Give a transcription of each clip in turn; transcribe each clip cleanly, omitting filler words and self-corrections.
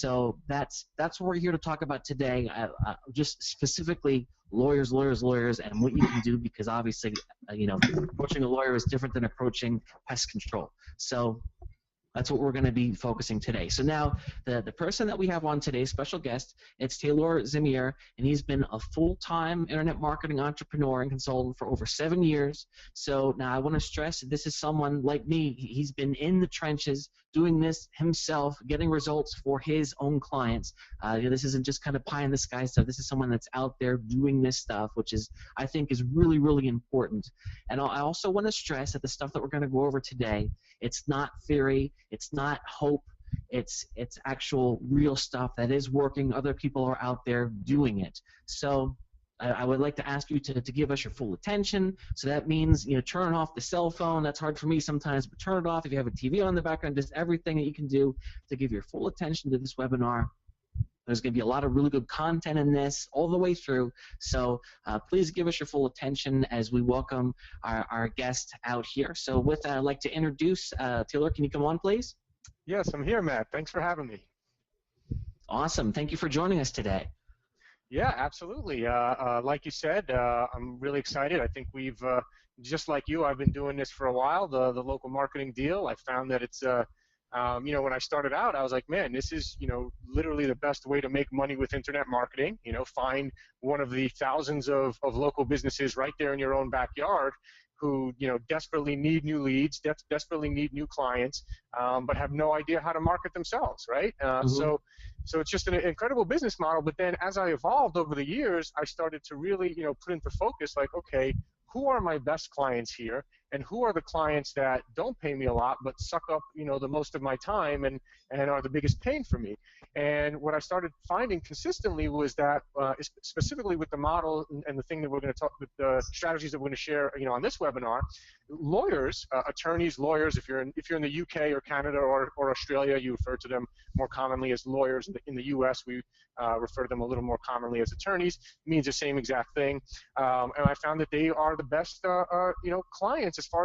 So that's what we're here to talk about today. Just specifically lawyers, and what you can do, because obviously, approaching a lawyer is different than approaching pest control. So that's what we're going to be focusing today. So now, the person that we have on today's special guest, it's Taylor Zamir, and he's been a full-time internet marketing entrepreneur and consultant for over 7 years. So now I want to stress, this is someone like me. He's been in the trenches, doing this himself, getting results for his own clients. This isn't just kind of pie in the sky stuff. This is someone that's out there doing this stuff, which is, I think, is really, really important. And I also want to stress that the stuff that we're going to go over today, it's not theory, it's not hope, it's actual real stuff that is working. Other people are out there doing it. So I would like to ask you to give us your full attention. So that means, turn off the cell phone. That's hard for me sometimes, but turn it off. If you have a TV on in the background, just everything that you can do to give your full attention to this webinar. There's going to be a lot of really good content in this all the way through. So please give us your full attention as we welcome our guest out here. So with that, I'd like to introduce Taylor. Can you come on, please? Yes, I'm here, Matt. Thanks for having me. Awesome. Thank you for joining us today. Yeah, absolutely. Like you said, I'm really excited. I think we've, just like you, I've been doing this for a while, the local marketing deal. I found that it's when I started out, I was like, man, this is, literally the best way to make money with internet marketing. Find one of the thousands of local businesses right there in your own backyard who, desperately need new leads, desperately need new clients, but have no idea how to market themselves, right? So it's just an incredible business model. But then as I evolved over the years, I started to really, put into focus, like, okay, who are my best clients here, and who are the clients that don't pay me a lot but suck up, the most of my time and are the biggest pain for me. And what I started finding consistently was that, specifically with the model and the thing that we're going to talk, with the strategies that we're going to share, on this webinar, lawyers, attorneys, lawyers. If you're in the UK or Canada or Australia, you refer to them more commonly as lawyers. In the US, we refer to them a little more commonly as attorneys. It means the same exact thing. And I found that they are the best, clients as far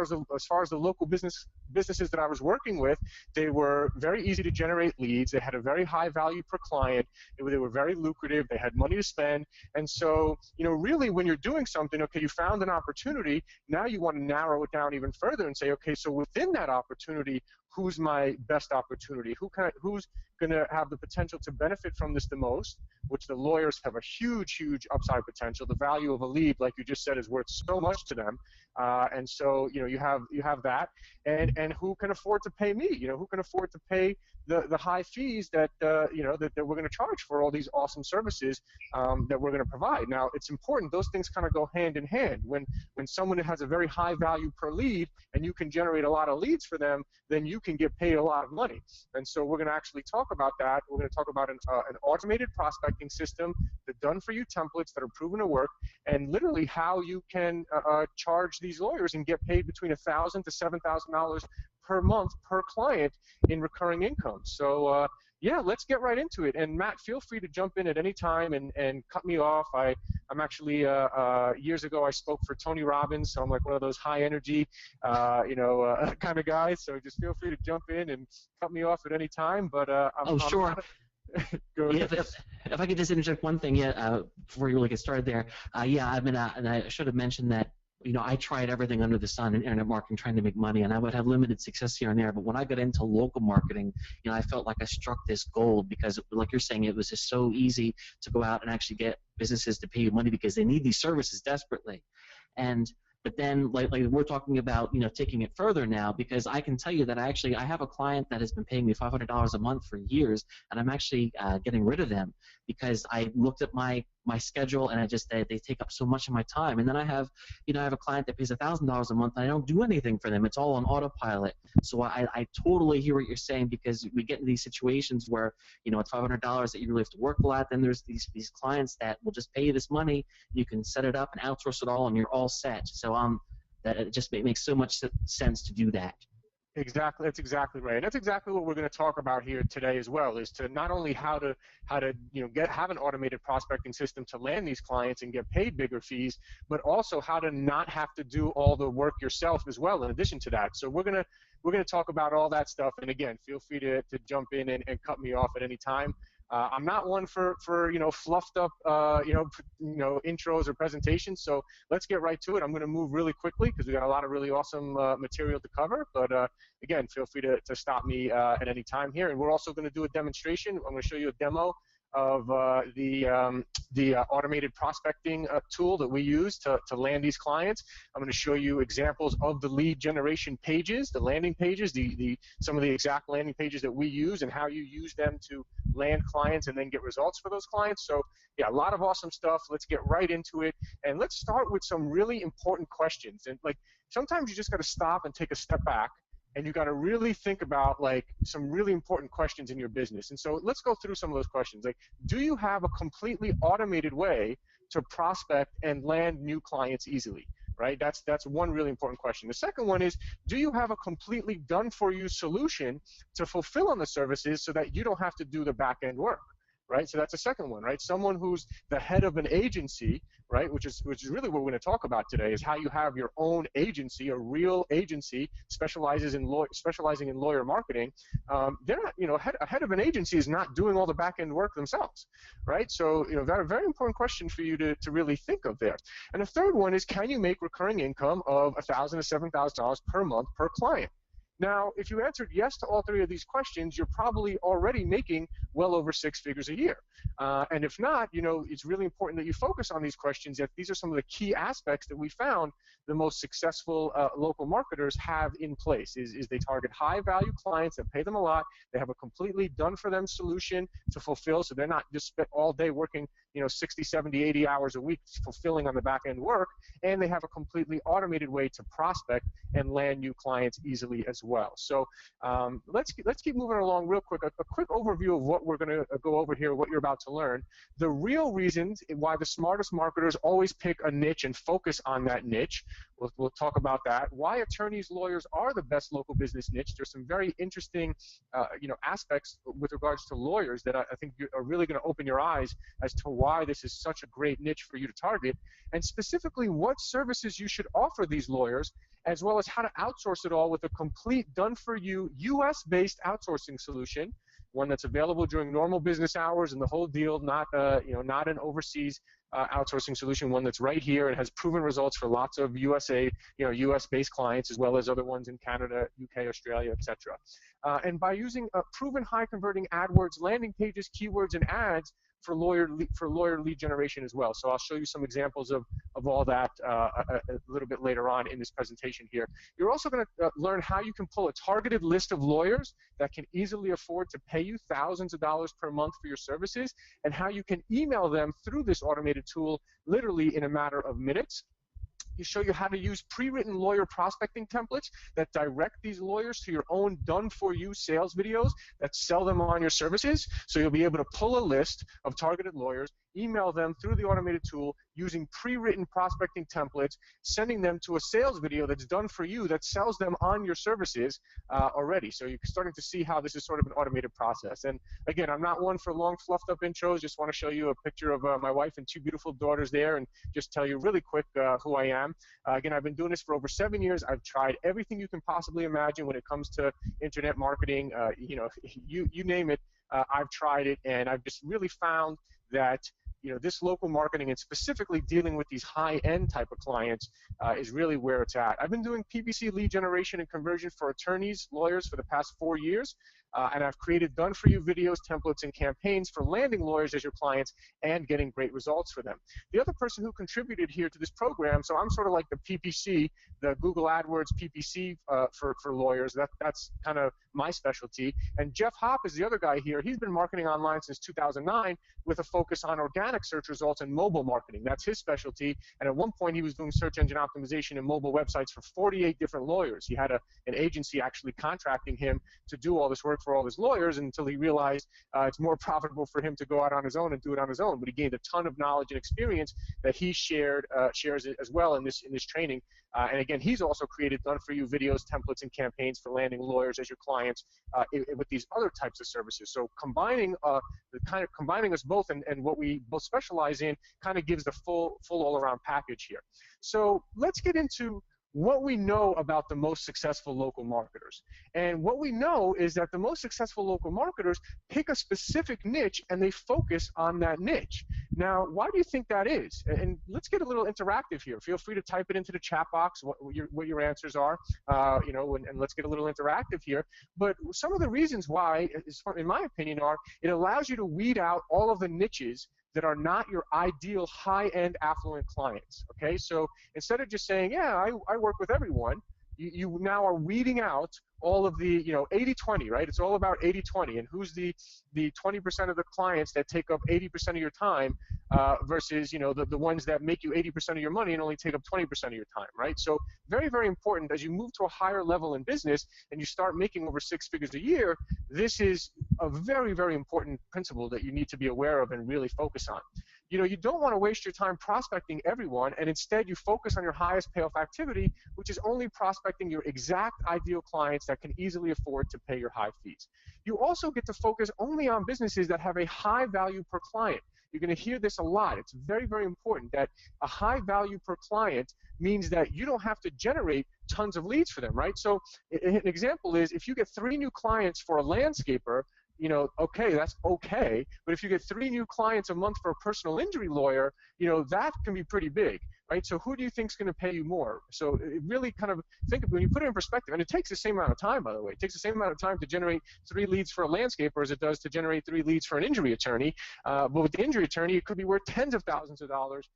as the local businesses that I was working with. They were very easy to generate leads. They had a very high value per client. They were very lucrative. They had money to spend. And so, really, when you're doing something, okay, you found an opportunity. Now you want to narrow it down even further and say, okay, so within that opportunity, who's my best opportunity? Who's going to have the potential to benefit from this the most, which the lawyers have a huge, huge upside potential. The value of a lead, like you just said, is worth so much to them. And so, you have that. And who can afford to pay me? Who can afford to pay the high fees that, that we're going to charge for all these awesome services that we're going to provide. Now, it's important. Those things kind of go hand in hand. When someone has a very high value per lead and you can generate a lot of leads for them, then you can get paid a lot of money. And so we're going to actually talk about that. We're going to talk about an automated prospecting system, the done-for-you templates that are proven to work, and literally how you can charge these lawyers and get paid between $1,000 to $7,000 per month per client in recurring income. So yeah, let's get right into it. And Matt, feel free to jump in at any time and cut me off. I'm actually, years ago I spoke for Tony Robbins, so I'm like one of those high energy, kind of guys. So just feel free to jump in and cut me off at any time. But I'm sure. Go ahead. If I could just interject one thing, before you really get started there. I've been, and I should have mentioned that. I tried everything under the sun in internet marketing, trying to make money, and I would have limited success here and there. But when I got into local marketing, I felt like I struck this gold because, like you're saying, it was just so easy to go out and actually get businesses to pay you money because they need these services desperately. But then, like we're talking about, taking it further now, because I can tell you that I have a client that has been paying me $500 a month for years, and I'm actually getting rid of them because I looked at my schedule and they take up so much of my time. And then I have a client that pays $1,000 a month and I don't do anything for them. It's all on autopilot. So I totally hear what you're saying, because we get into these situations where, it's $500 that you really have to work a lot. Then there's these clients that will just pay you this money. You can set it up and outsource it all and you're all set. So that it just makes so much sense to do that. Exactly, that's exactly right. And that's exactly what we're going to talk about here today as well, is to not only how to have an automated prospecting system to land these clients and get paid bigger fees, but also how to not have to do all the work yourself as well in addition to that. So we're going we're going to talk about all that stuff. And again, feel free to jump in and cut me off at any time. I'm not one for fluffed up intros or presentations. So let's get right to it. I'm going to move really quickly because we got a lot of really awesome material to cover. But again, feel free to stop me at any time here. And we're also going to do a demonstration. I'm going to show you a demo of the automated prospecting tool that we use to land these clients. I'm going to show you examples of the lead generation pages, the landing pages, some of the exact landing pages that we use and how you use them to land clients and then get results for those clients. So yeah, a lot of awesome stuff. Let's get right into it. And let's start with some really important questions. And like sometimes you just got to stop and take a step back, and you got to really think about like some really important questions in your business. And so let's go through some of those questions. Like, do you have a completely automated way to prospect and land new clients easily? Right? That's one really important question. The second one is, do you have a completely done-for-you solution to fulfill on the services so that you don't have to do the back-end work? Right? So that's the second one, right? Someone who's the head of an agency, right? Which is really what we're going to talk about today, is how you have your own agency, a real agency specializing in lawyer marketing. They're not, a head of an agency is not doing all the back end work themselves, right? So very, very important question for you to really think of there. And the third one is, can you make recurring income of $1,000 to $7,000 per month per client? Now, if you answered yes to all three of these questions, you're probably already making well over 6 figures a year. And if not, it's really important that you focus on these questions. If these are some of the key aspects that we found the most successful local marketers have in place, is they target high-value clients that pay them a lot. They have a completely done-for-them solution to fulfill, so they're not just spent all day working 60, 70, 80 hours a week fulfilling on the back-end work, and they have a completely automated way to prospect and land new clients easily as well. So let's keep moving along real quick. A quick overview of what we're going to go over here, what you're about to learn. The real reasons why the smartest marketers always pick a niche and focus on that niche. We'll talk about that. Why attorneys, lawyers are the best local business niche. There's some very interesting aspects with regards to lawyers that I think are really going to open your eyes as to why this is such a great niche for you to target, and specifically what services you should offer these lawyers, as well as how to outsource it all with a complete done-for-you US-based outsourcing solution, one that's available during normal business hours and the whole deal, not an overseas outsourcing solution, one that's right here and has proven results for lots of US-based clients, as well as other ones in Canada, UK, Australia, etc. And by using proven high-converting AdWords landing pages, keywords, and ads for lawyer lead generation as well. So I'll show you some examples of all that a little bit later on in this presentation here. You're also going to learn how you can pull a targeted list of lawyers that can easily afford to pay you thousands of dollars per month for your services, and how you can email them through this automated tool literally in a matter of minutes. You show you how to use pre-written lawyer prospecting templates that direct these lawyers to your own done-for-you sales videos that sell them on your services. So you'll be able to pull a list of targeted lawyers, email them through the automated tool using pre-written prospecting templates, sending them to a sales video that's done for you that sells them on your services already. So you're starting to see how this is sort of an automated process. And again, I'm not one for long fluffed up intros. Just want to show you a picture of my wife and 2 beautiful daughters there, and just tell you really quick who I am. Again, I've been doing this for over 7 years. I've tried everything you can possibly imagine when it comes to internet marketing. You name it, I've tried it, and I've just really found that this local marketing, and specifically dealing with these high-end type of clients, is really where it's at. I've been doing PPC lead generation and conversion for attorneys, lawyers for the past 4 years. And I've created done-for-you videos, templates, and campaigns for landing lawyers as your clients and getting great results for them. The other person who contributed here to this program, so I'm sort of like the PPC, the Google AdWords PPC for lawyers. That's kind of my specialty. And Jeff Hopp is the other guy here. He's been marketing online since 2009 with a focus on organic search results and mobile marketing. That's his specialty. And at one point, he was doing search engine optimization and mobile websites for 48 different lawyers. He had an agency actually contracting him to do all this work for all his lawyers, until he realized it's more profitable for him to go out on his own and do it on his own. But he gained a ton of knowledge and experience that he shares it as well in this training. And again, he's also created done-for-you videos, templates, and campaigns for landing lawyers as your clients with these other types of services. So combining us both and what we both specialize in kind of gives the full all-around package here. So let's get into what we know about the most successful local marketers. And what we know is that the most successful local marketers pick a specific niche and they focus on that niche. Now, why do you think that is? And let's get a little interactive here. Feel free to type it into the chat box what your answers are, you know, and let's get a little interactive here. But some of the reasons why, in my opinion, are it allows you to weed out all of the niches that are not your ideal high-end affluent clients, okay? So instead of just saying, yeah, I work with everyone, you now are weeding out all of the, you know, 80-20, right? It's all about 80-20, and who's the 20% of the clients that take up 80% of your time versus, you know, the ones that make you 80% of your money and only take up 20% of your time, right? So very, very important as you move to a higher level in business and you start making over 6 figures a year, this is a very, very important principle that you need to be aware of and really focus on. You know, you don't want to waste your time prospecting everyone, and instead you focus on your highest payoff activity, which is only prospecting your exact ideal clients that can easily afford to pay your high fees. You also get to focus only on businesses that have a high value per client. You're going to hear this a lot. It's very, very important that a high value per client means that you don't have to generate tons of leads for them, right? So an example is if you get 3 new clients for a landscaper, you know, okay, that's okay. But if you get 3 new clients a month for a personal injury lawyer, you know, that can be pretty big, right? So who do you think is going to pay you more? So it really kind of think of when you put it in perspective, and it takes the same amount of time, by the way. It takes the same amount of time to generate 3 leads for a landscaper as it does to generate 3 leads for an injury attorney. But with the injury attorney, it could be worth tens of thousands of dollars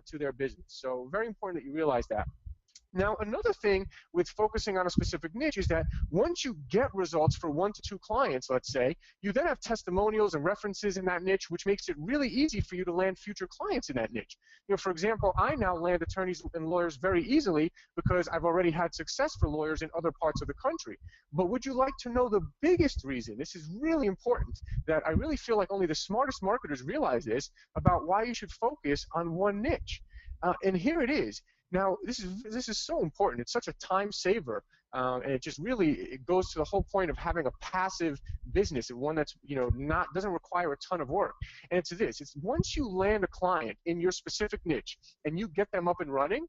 to their business. So very important that you realize that. Now, another thing with focusing on a specific niche is that once you get results for 1 to 2 clients, let's say, you then have testimonials and references in that niche, which makes it really easy for you to land future clients in that niche. You know, for example, I now land attorneys and lawyers very easily because I've already had success for lawyers in other parts of the country. But would you like to know the biggest reason? This is really important, that I really feel like only the smartest marketers realize this, about why you should focus on one niche. And here it is. Now, this is so important. It's such a time saver, and it just really goes to the whole point of having a passive business, and one that's, you know, doesn't require a ton of work. And it's this: it's once you land a client in your specific niche and you get them up and running,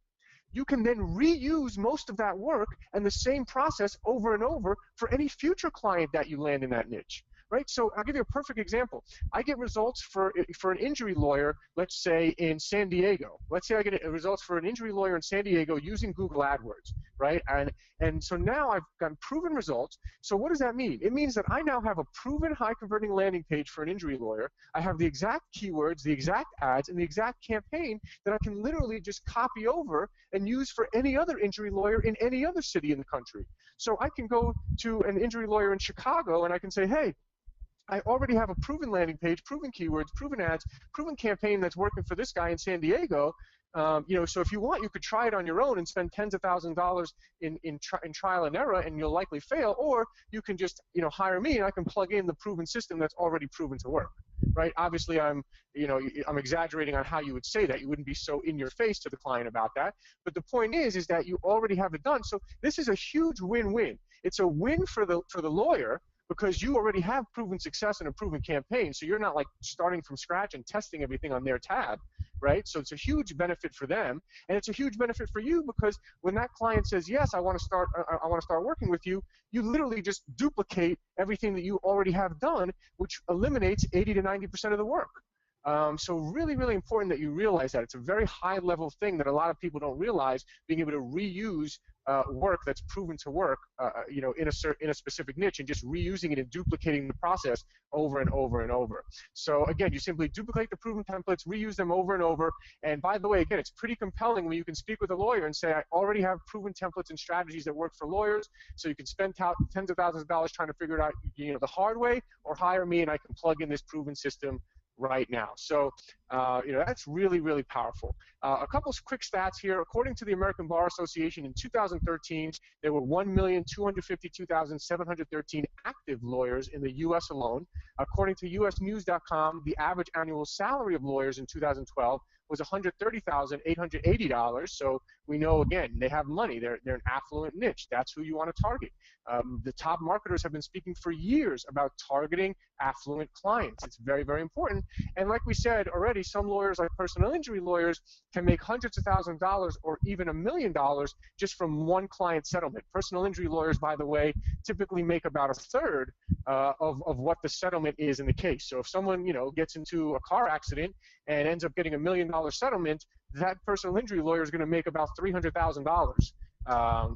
you can then reuse most of that work and the same process over and over for any future client that you land in that niche. Right? So I'll give you a perfect example. I get results for an injury lawyer, let's say in San Diego. Let's say I get results for an injury lawyer in San Diego using Google AdWords, right? And so now I've gotten proven results. So what does that mean? It means that I now have a proven high converting landing page for an injury lawyer. I have the exact keywords, the exact ads, and the exact campaign that I can literally just copy over and use for any other injury lawyer in any other city in the country. So I can go to an injury lawyer in Chicago and I can say, hey, I already have a proven landing page, proven keywords, proven ads, proven campaign that's working for this guy in San Diego. You know, so if you want, you could try it on your own and spend tens of thousands of dollars in trial and error, and you'll likely fail. Or you can just, you know, hire me, and I can plug in the proven system that's already proven to work. Right? Obviously, I'm exaggerating on how you would say that. You wouldn't be so in your face to the client about that. But the point is that you already have it done. So this is a huge win-win. It's a win for the lawyer, because you already have proven success and a proven campaign, so you're not like starting from scratch and testing everything on their tab, right? So it's a huge benefit for them, and it's a huge benefit for you, because when that client says, yes, I want to start working with you, you literally just duplicate everything that you already have done, which eliminates 80 to 90% of the work. So really, really important that you realize that. It's a very high-level thing that a lot of people don't realize, being able to reuse work that's proven to work, you know, in a specific niche, and just reusing it and duplicating the process over and over and over. So again, you simply duplicate the proven templates, reuse them over and over. And by the way, again, it's pretty compelling when you can speak with a lawyer and say, I already have proven templates and strategies that work for lawyers, so you can spend tens of thousands of dollars trying to figure it out, you know, the hard way, or hire me and I can plug in this proven system right now. So, you know, that's really, really powerful. A couple of quick stats here. According to the American Bar Association, in 2013, there were 1,252,713 active lawyers in the U.S. alone. According to USnews.com, the average annual salary of lawyers in 2012 was $130,880. So we know, again, they have money. They're an affluent niche. That's who you want to target. The top marketers have been speaking for years about targeting affluent clients. It's very, very important And like we said already, some lawyers, like personal injury lawyers, can make hundreds of thousands of dollars or even $1 million just from one client settlement. Personal injury lawyers, by the way, typically make about a third of what the settlement is in the case. So if someone, gets into a car accident and ends up getting $1 million settlement, that personal injury lawyer is going to make about $300,000.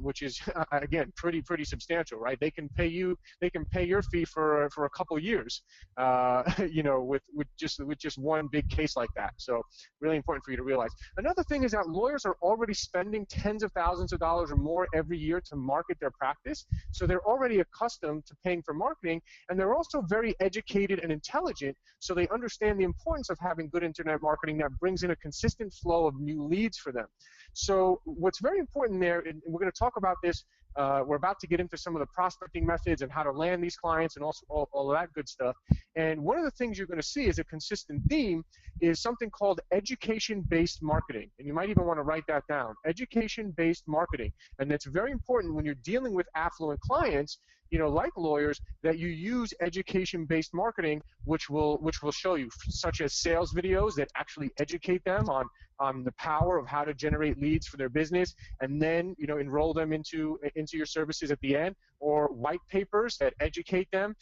Which is again pretty substantial, right? They can pay your fee for a couple of years, with just one big case like that. So really important for you to realize. Another thing is that lawyers are already spending tens of thousands of dollars or more every year to market their practice, so they're already accustomed to paying for marketing, and they're also very educated and intelligent, so they understand the importance of having good internet marketing that brings in a consistent flow of new leads for them. So what's very important there, and we're going to talk about this, we're about to get into some of the prospecting methods and how to land these clients and also all of that good stuff. And one of the things you're going to see as a consistent theme is something called education-based marketing. And you might even want to write that down, education-based marketing. And that's very important when you're dealing with affluent clients, like lawyers, that you use education-based marketing, which will show you, such as sales videos that actually educate them on the power of how to generate leads for their business, and then enroll them into your services at the end, or white papers that educate them,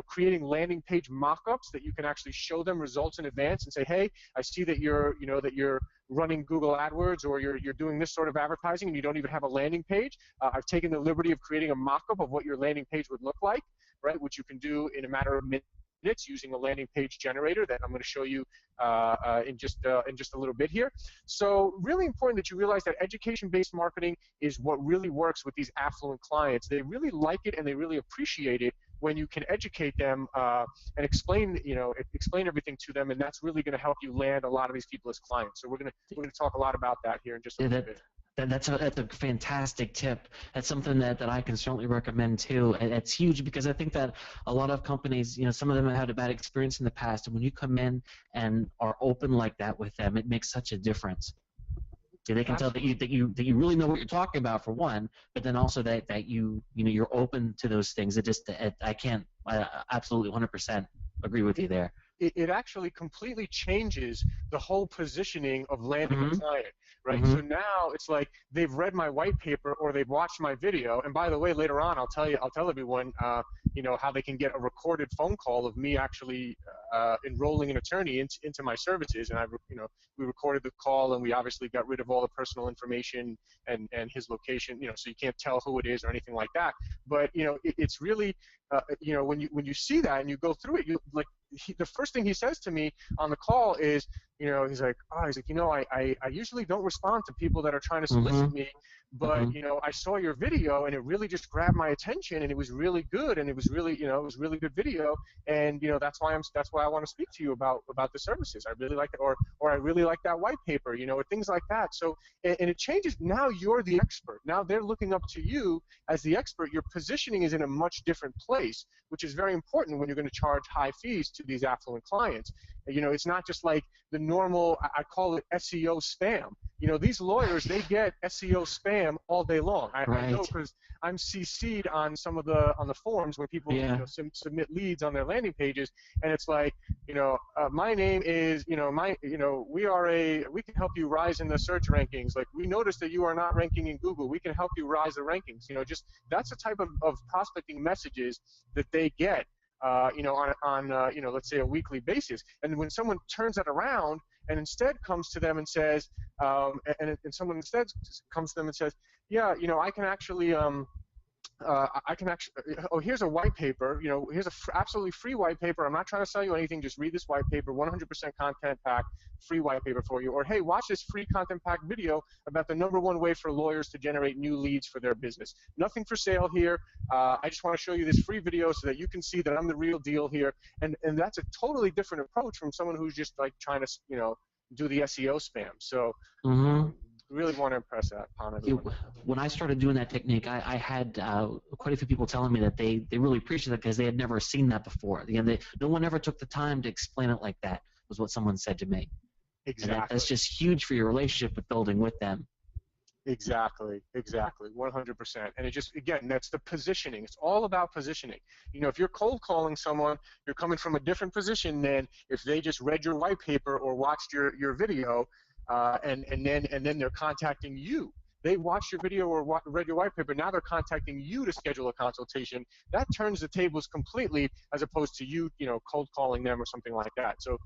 creating landing page mock-ups that you can actually show them results in advance and say, hey, I see that you're running Google AdWords, or you're doing this sort of advertising and you don't even have a landing page. I've taken the liberty of creating a mock-up of what your landing page would look like, right, which you can do in a matter of minutes using a landing page generator that I'm going to show you in just a little bit here. So really important that you realize that education-based marketing is what really works with these affluent clients. They really like it and they really appreciate it when you can educate them and explain everything to them, and that's really going to help you land a lot of these people as clients. So we're going to talk a lot about that here in just a little bit. That's a fantastic tip. That's something that I can certainly recommend too. And it's huge because I think that a lot of companies, some of them have had a bad experience in the past, and when you come in and are open like that with them, it makes such a difference. They can Absolutely. Tell that you really know what you're talking about, for one, but then also that you're open to those things. I absolutely 100% agree with you there. It actually completely changes the whole positioning of landing a client, right? Mm-hmm. So now it's like they've read my white paper or they've watched my video, and by the way, later on I'll tell everyone how they can get a recorded phone call of me actually enrolling an attorney into my services, and we recorded the call, and we obviously got rid of all the personal information and his location, so you can't tell who it is or anything like that. But it's really when you see that and you go through it, the first thing he says to me on the call is, he's like, I usually don't respond to people that are trying to solicit me, but I saw your video and it really just grabbed my attention, and it was really good, and it was really really good video, and that's why I want to speak to you about the services. I really like it, or I really like that white paper, or things like that. So and it changes. Now you're the expert. Now they're looking up to you as the expert. Your positioning is in a much different place, which is very important when you're going to charge high fees to these affluent clients. It's not just like the normal, I call it SEO spam. These lawyers, they get SEO spam all day long. I know because I'm CC'd on some of the forums where people submit leads on their landing pages, and it's like, my name is, we can help you rise in the search rankings. Like, we noticed that you are not ranking in Google. We can help you rise the rankings. That's the type of prospecting messages that they get. On let's say a weekly basis. And when someone turns that around and instead comes to them and says, and someone instead comes to them and says, yeah, I can actually, here's a white paper, here's a absolutely free white paper. I'm not trying to sell you anything. Just read this white paper, 100% content pack, free white paper for you. Or, hey, watch this free content pack video about the #1 way for lawyers to generate new leads for their business. Nothing for sale here. I just want to show you this free video so that you can see that I'm the real deal here. And that's a totally different approach from someone who's just like trying to, do the SEO spam. So really want to impress that upon everyone. When I started doing that technique, I had quite a few people telling me that they really appreciated it because they had never seen that before. No one ever took the time to explain it like that, was what someone said to me. Exactly. And that's just huge for your relationship with building with them. Exactly, exactly, 100%. And it just, again, that's the positioning. It's all about positioning. You know, if you're cold calling someone, you're coming from a different position than if they just read your white paper or watched your video, and then they're contacting you. They watched your video or read your white paper. Now they're contacting you to schedule a consultation. That turns the tables completely, as opposed to you, cold calling them or something like that. So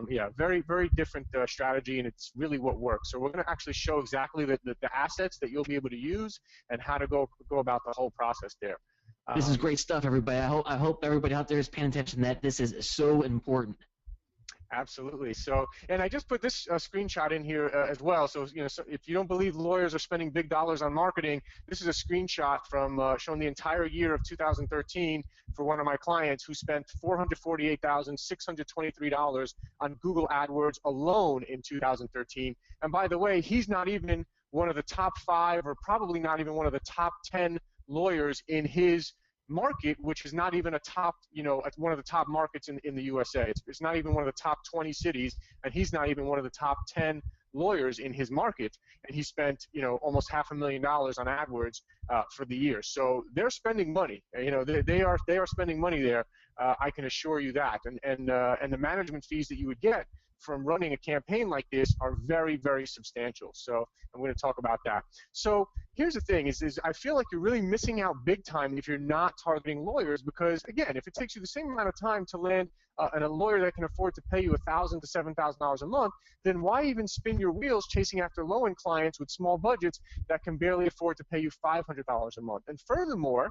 yeah, very, very different strategy, and it's really what works. So we're going to actually show exactly the assets that you'll be able to use and how to go about the whole process there. This is great stuff, everybody. I hope everybody out there is paying attention that this is so important. Absolutely. So, and I just put this screenshot in here as well. So, so if you don't believe lawyers are spending big dollars on marketing, this is a screenshot from showing the entire year of 2013 for one of my clients who spent $448,623 on Google AdWords alone in 2013. And by the way, he's not even one of the top 5, or probably not even one of the top 10 lawyers in his market, which is not even a top, one of the top markets in the USA. It's not even one of the top 20 cities, and he's not even one of the top 10 lawyers in his market, and he spent, almost $500,000 on AdWords for the year. So they're spending money. They are spending money there. I can assure you that, and the management fees that you would get from running a campaign like this are very, very substantial. So I'm going to talk about that. So here's the thing is I feel like you're really missing out big time if you're not targeting lawyers, because again, if it takes you the same amount of time to land a lawyer that can afford to pay you $1,000 to $7,000 a month, then why even spin your wheels chasing after low-end clients with small budgets that can barely afford to pay you $500 a month? And furthermore,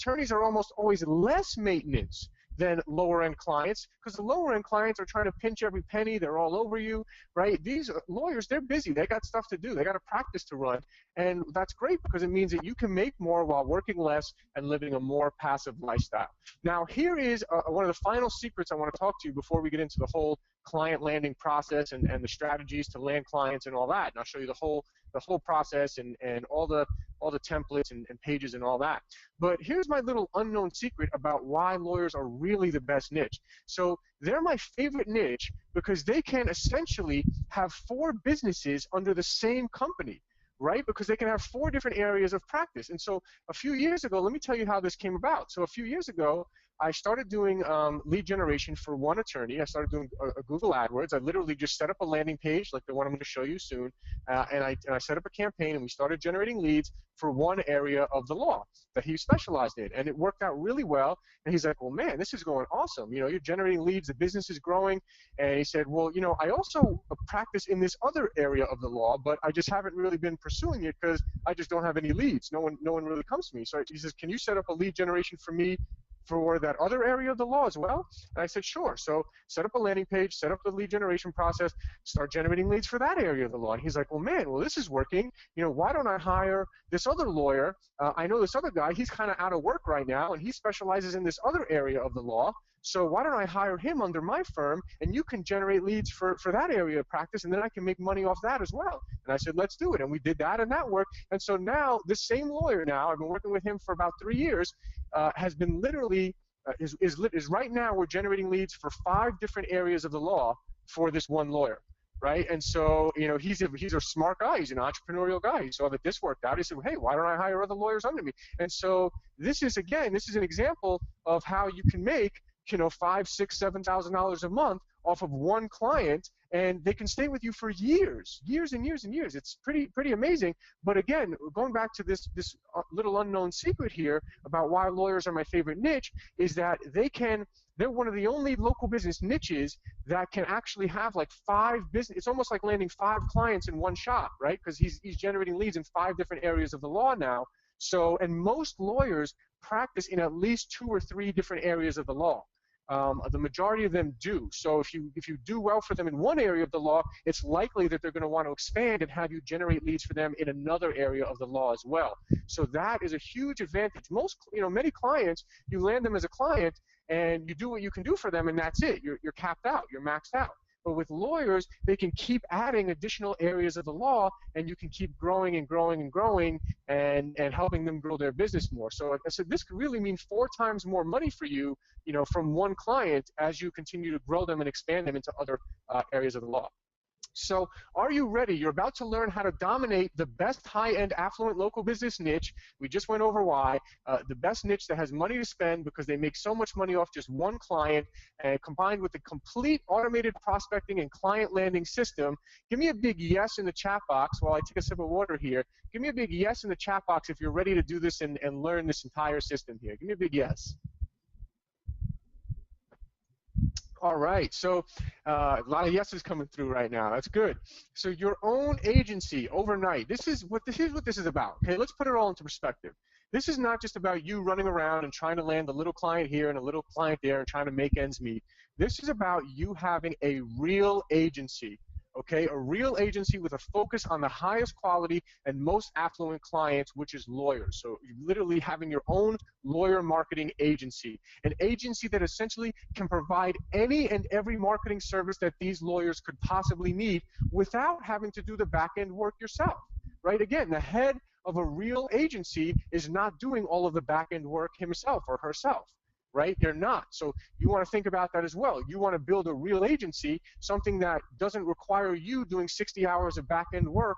attorneys are almost always less maintenance than lower-end clients, because the lower-end clients are trying to pinch every penny. They're all over you, right? These lawyers, they're busy. They got stuff to do. They got a practice to run, and that's great because it means that you can make more while working less and living a more passive lifestyle. Now, here is one of the final secrets I want to talk to you before we get into the whole client landing process and the strategies to land clients and all that. And I'll show you the whole process and all the templates and pages and all that. But here's my little unknown secret about why lawyers are really the best niche. So they're my favorite niche because they can essentially have 4 businesses under the same company, right? Because they can have 4 different areas of practice. And so a few years ago, let me tell you how this came about. So a few years ago, I started doing lead generation for one attorney. I started doing a Google AdWords. I literally just set up a landing page like the one I'm going to show you soon, and I set up a campaign, and we started generating leads for one area of the law that he specialized in, and it worked out really well. And he's like, well, man, this is going awesome. You're generating leads. The business is growing. And he said, well, I also practice in this other area of the law, but I just haven't really been pursuing it because I just don't have any leads. No one really comes to me. So he says, can you set up a lead generation for me for that other area of the law as well? And I said, sure. So set up a landing page, set up the lead generation process, start generating leads for that area of the law. And he's like, well, man, this is working. Why don't I hire this other lawyer? I know this other guy, he's kind of out of work right now, and he specializes in this other area of the law. So why don't I hire him under my firm, and you can generate leads for that area of practice, and then I can make money off that as well. And I said, let's do it. And we did that, and that worked. And so now this same lawyer now, I've been working with him for about 3 years, has been literally, is right now we're generating leads for 5 different areas of the law for this one lawyer. Right, and so he's a smart guy. He's an entrepreneurial guy. He saw that this worked out. He said, "Hey, why don't I hire other lawyers under me?" And so this is an example of how you can make $5,000, $6,000, $7,000 a month off of one client, and they can stay with you for years and years and years. It's pretty amazing. But again, going back to this little unknown secret here about why lawyers are my favorite niche is that they're one of the only local business niches that can actually have like 5 business. It's almost like landing 5 clients in one shot, right? Because he's generating leads in 5 different areas of the law now. So, and most lawyers practice in at least 2 or 3 different areas of the law. The majority of them do. So if you do well for them in one area of the law, it's likely that they're going to want to expand and have you generate leads for them in another area of the law as well. So that is a huge advantage. Many clients, you land them as a client and you do what you can do for them, and that's it. You're capped out. You're maxed out. But with lawyers, they can keep adding additional areas of the law, and you can keep growing and growing and growing and helping them grow their business more. So like I said, this could really mean 4 times more money for you, from one client as you continue to grow them and expand them into other areas of the law. So are you ready? You're about to learn how to dominate the best high-end affluent local business niche. We just went over why. The best niche that has money to spend because they make so much money off just one client, and combined with the complete automated prospecting and client landing system. Give me a big yes in the chat box while I take a sip of water here. Give me a big yes in the chat box if you're ready to do this and learn this entire system here. Give me a big yes. All right, so a lot of yeses coming through right now. That's good. So your own agency overnight. This is what this is about. Okay, let's put it all into perspective. This is not just about you running around and trying to land a little client here and a little client there and trying to make ends meet. This is about you having a real agency. Okay, a real agency with a focus on the highest quality and most affluent clients, which is lawyers. So you're literally having your own lawyer marketing agency, an agency that essentially can provide any and every marketing service that these lawyers could possibly need without having to do the back-end work yourself, right? Again, the head of a real agency is not doing all of the back-end work himself or herself. Right? They're not. So you want to think about that as well. You want to build a real agency, something that doesn't require you doing 60 hours of back-end work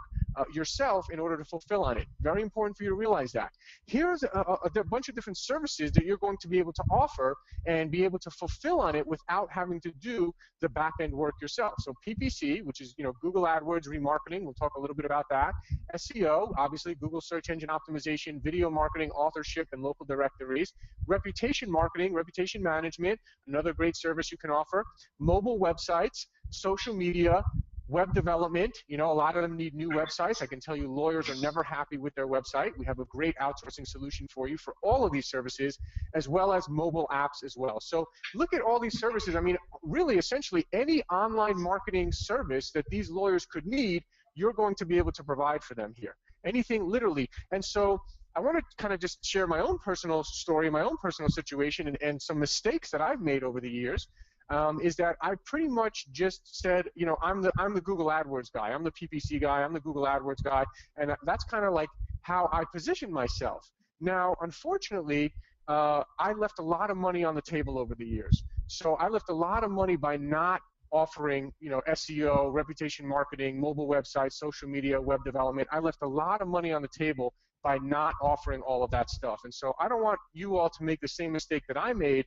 yourself in order to fulfill on it. Very important for you to realize that. Here's a bunch of different services that you're going to be able to offer and be able to fulfill on it without having to do the back-end work yourself. So PPC, which is Google AdWords remarketing. We'll talk a little bit about that. SEO, obviously Google search engine optimization, video marketing, authorship, and local directories. Reputation marketing, reputation management, another great service you can offer. Mobile websites, social media, web development. A lot of them need new websites. I can tell you lawyers are never happy with their website. We have a great outsourcing solution for you for all of these services, as well as mobile apps as well. So look at all these services. I mean, really, essentially, any online marketing service that these lawyers could need, you're going to be able to provide for them here. Anything, literally. And so I want to kind of just share my own personal story, my own personal situation, and some mistakes that I've made over the years. Is that I pretty much just said, I'm the Google AdWords guy, I'm the PPC guy, I'm the Google AdWords guy, and that's kind of like how I position myself. Now, unfortunately, I left a lot of money on the table over the years. So I left a lot of money by not offering, SEO, reputation marketing, mobile websites, social media, web development. I left a lot of money on the table by not offering all of that stuff. And so I don't want you all to make the same mistake that I made.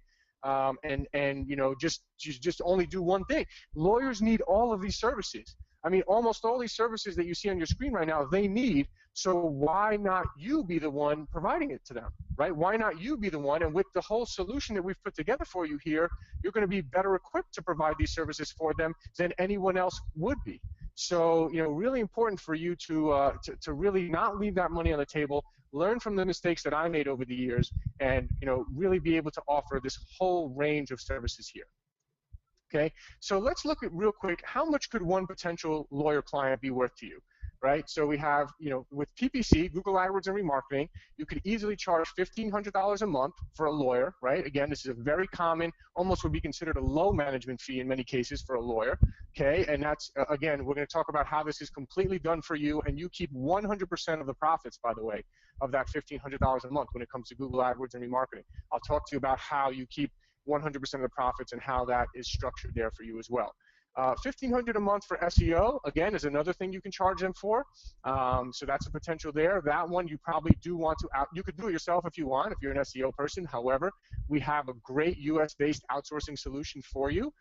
Just only do one thing. Lawyers need all of these services. I mean, almost all these services that you see on your screen right now, they need. So why not you be the one providing it to them, right? Why not you be the one? And with the whole solution that we've put together for you here, you're going to be better equipped to provide these services for them than anyone else would be. So, really important for you to really not leave that money on the table, learn from the mistakes that I made over the years, and, really be able to offer this whole range of services here. Okay, so let's look at real quick, how much could one potential lawyer client be worth to you? Right, so we have, with PPC, Google AdWords and remarketing, you could easily charge $1,500 a month for a lawyer, right? Again, this is a very common, almost would be considered a low management fee in many cases for a lawyer, okay? And that's, again, we're going to talk about how this is completely done for you, and you keep 100% of the profits, by the way, of that $1,500 a month when it comes to Google AdWords and remarketing. I'll talk to you about how you keep 100% of the profits and how that is structured there for you as well. $1,500 a month for SEO, again, is another thing you can charge them for. So that's a potential there. That one you probably do want to you could do it yourself if you want, if you're an SEO person. However, we have a great US-based outsourcing solution for you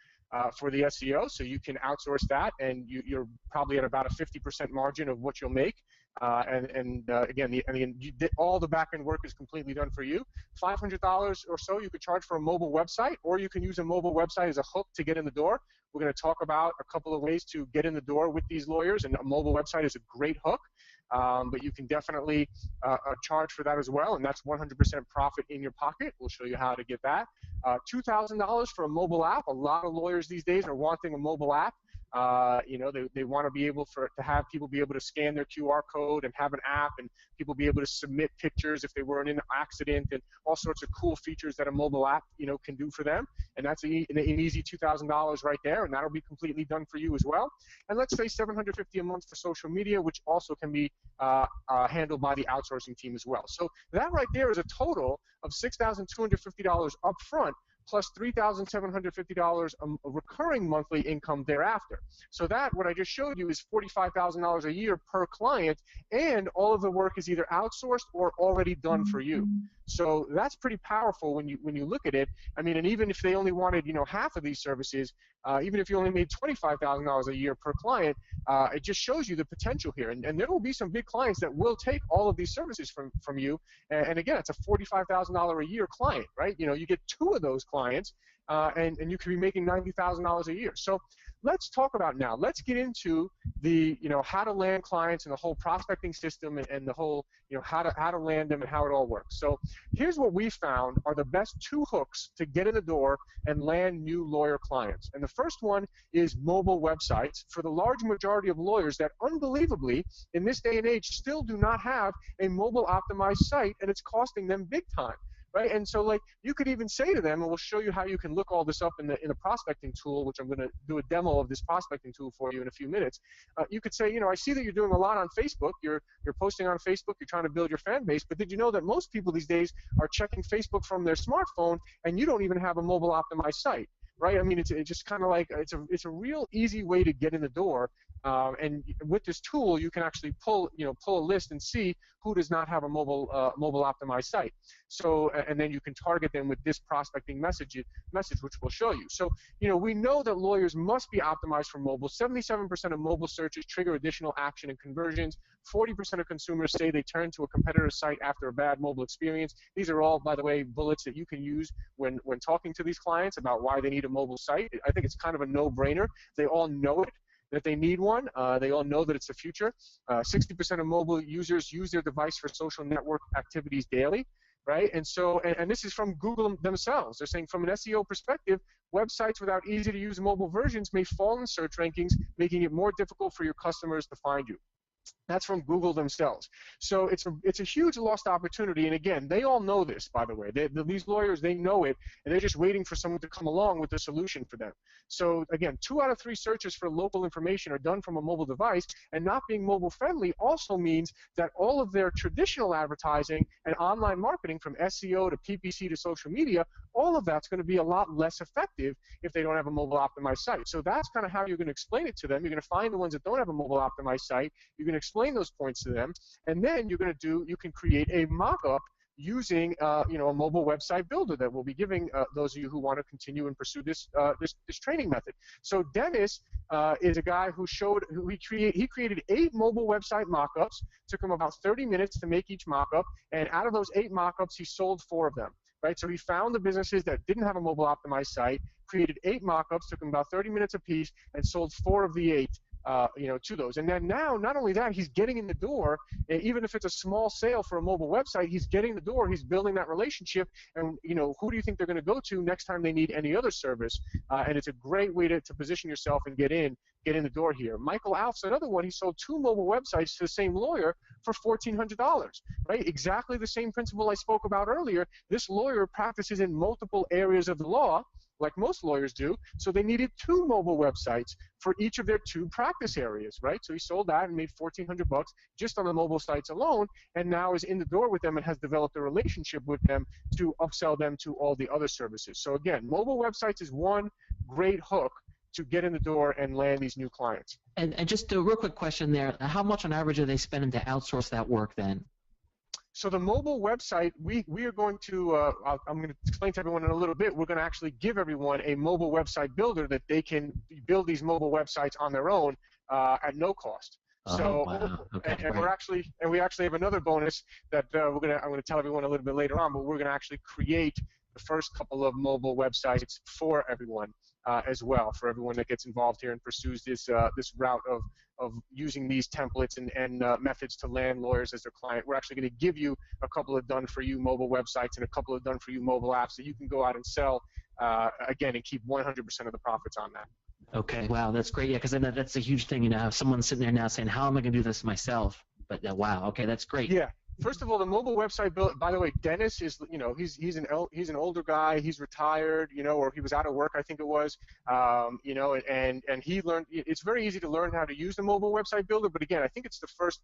for the SEO, so you can outsource that, and you're probably at about a 50% margin of what you'll make. Again, all the back-end work is completely done for you. $500 or so you could charge for a mobile website, or you can use a mobile website as a hook to get in the door. We're going to talk about a couple of ways to get in the door with these lawyers, and a mobile website is a great hook. But you can definitely charge for that as well, and that's 100% profit in your pocket. We'll show you how to get that. $2,000 for a mobile app. A lot of lawyers these days are wanting a mobile app. They want to be able to have people be able to scan their QR code and have an app, and people be able to submit pictures if they were in an accident, and all sorts of cool features that a mobile app can do for them. And that's an easy $2,000 right there, and that'll be completely done for you as well. And let's say $750 a month for social media, which also can be handled by the outsourcing team as well. So that right there is a total of $6,250 up front, plus $3,750 a recurring monthly income thereafter. So that, what I just showed you, is $45,000 a year per client, and all of the work is either outsourced or already done for you. So that's pretty powerful when you look at it. I mean, and even if they only wanted, half of these services, even if you only made $25,000 a year per client, it just shows you the potential here. And there will be some big clients that will take all of these services from you. And again, it's a $45,000 a year client, right? You get 2 of those clients, and you could be making $90,000 a year. So let's talk about now. Let's get into the, how to land clients and the whole prospecting system and the whole, how to land them and how it all works. So here's what we found are the best 2 hooks to get in the door and land new lawyer clients. And the first one is mobile websites for the large majority of lawyers that, unbelievably, in this day and age, still do not have a mobile optimized site, and it's costing them big time. Right? And so, like, you could even say to them, and we'll show you how you can look all this up in the prospecting tool, which I'm going to do a demo of this prospecting tool for you in a few minutes. You could say, I see that you're doing a lot on Facebook. You're posting on Facebook. You're trying to build your fan base. But did you know that most people these days are checking Facebook from their smartphone, and you don't even have a mobile optimized site? Right? I mean, it's just kind of like it's a real easy way to get in the door. And with this tool, you can actually pull a list and see who does not have a mobile optimized site. So, and then you can target them with this prospecting message, which we'll show you. So, we know that lawyers must be optimized for mobile. 77% of mobile searches trigger additional action and conversions. 40% of consumers say they turn to a competitor's site after a bad mobile experience. These are all, by the way, bullets that you can use when talking to these clients about why they need a mobile site. I think it's kind of a no-brainer. They all know it, that they need one. They all know that it's the future. 60% of mobile users use their device for social network activities daily, right? And so, and this is from Google themselves. They're saying from an SEO perspective, websites without easy-to-use mobile versions may fall in search rankings, making it more difficult for your customers to find you. That's from Google themselves. So it's a huge lost opportunity. And again, they all know this, by the way. These lawyers, they know it, and they're just waiting for someone to come along with a solution for them. So again, 2 out of 3 searches for local information are done from a mobile device, and not being mobile friendly also means that all of their traditional advertising and online marketing, from SEO to PPC to social media, all of that's going to be a lot less effective if they don't have a mobile optimized site. So that's kind of how you're going to explain it to them. You're going to find the ones that don't have a mobile optimized site. You're going to explain those points to them, and then you can create a mock-up using a mobile website builder that we'll be giving those of you who want to continue and pursue this training method. So Dennis is a guy who he created 8 mobile website mock-ups. Took him about 30 minutes to make each mock-up, and out of those 8 mock-ups, he sold 4 of them. Right? So he found the businesses that didn't have a mobile optimized site, created 8 mock-ups, took him about 30 minutes apiece, and sold 4 of the 8. To those. And then now, not only that, he's getting in the door, even if it's a small sale for a mobile website, he's getting the door, he's building that relationship, and who do you think they're going to go to next time they need any other service? And it's a great way to position yourself and get in the door here. Michael Alf's another one. He sold 2 mobile websites to the same lawyer for $1,400, right? Exactly the same principle I spoke about earlier. This lawyer practices in multiple areas of the law, like most lawyers do, so they needed 2 mobile websites for each of their 2 practice areas, right? So he sold that and made $1,400 just on the mobile sites alone, and now is in the door with them and has developed a relationship with them to upsell them to all the other services. So again, mobile websites is one great hook to get in the door and land these new clients. And just a real quick question there, how much on average are they spending to outsource that work then? So the mobile website, we are going to, I'm going to explain to everyone in a little bit, we're going to actually give everyone a mobile website builder that they can build these mobile websites on their own at no cost. So, wow. Okay, and we actually have another bonus that I'm going to tell everyone a little bit later on, but we're going to actually create the first couple of mobile websites for everyone as well, for everyone that gets involved here and pursues this route of using these templates and methods to land lawyers as their client. We're actually going to give you a couple of done-for-you mobile websites and a couple of done-for-you mobile apps that you can go out and sell, again, and keep 100% of the profits on that. Okay, wow, that's great. Yeah, because that's a huge thing. Someone's sitting there now saying, how am I going to do this myself? But wow, okay, that's great. Yeah. First of all, the mobile website build. By the way, Dennis is, he's an older guy. He's retired, or he was out of work, I think it was, and he learned. It's very easy to learn how to use the mobile website builder. But again, I think it's the first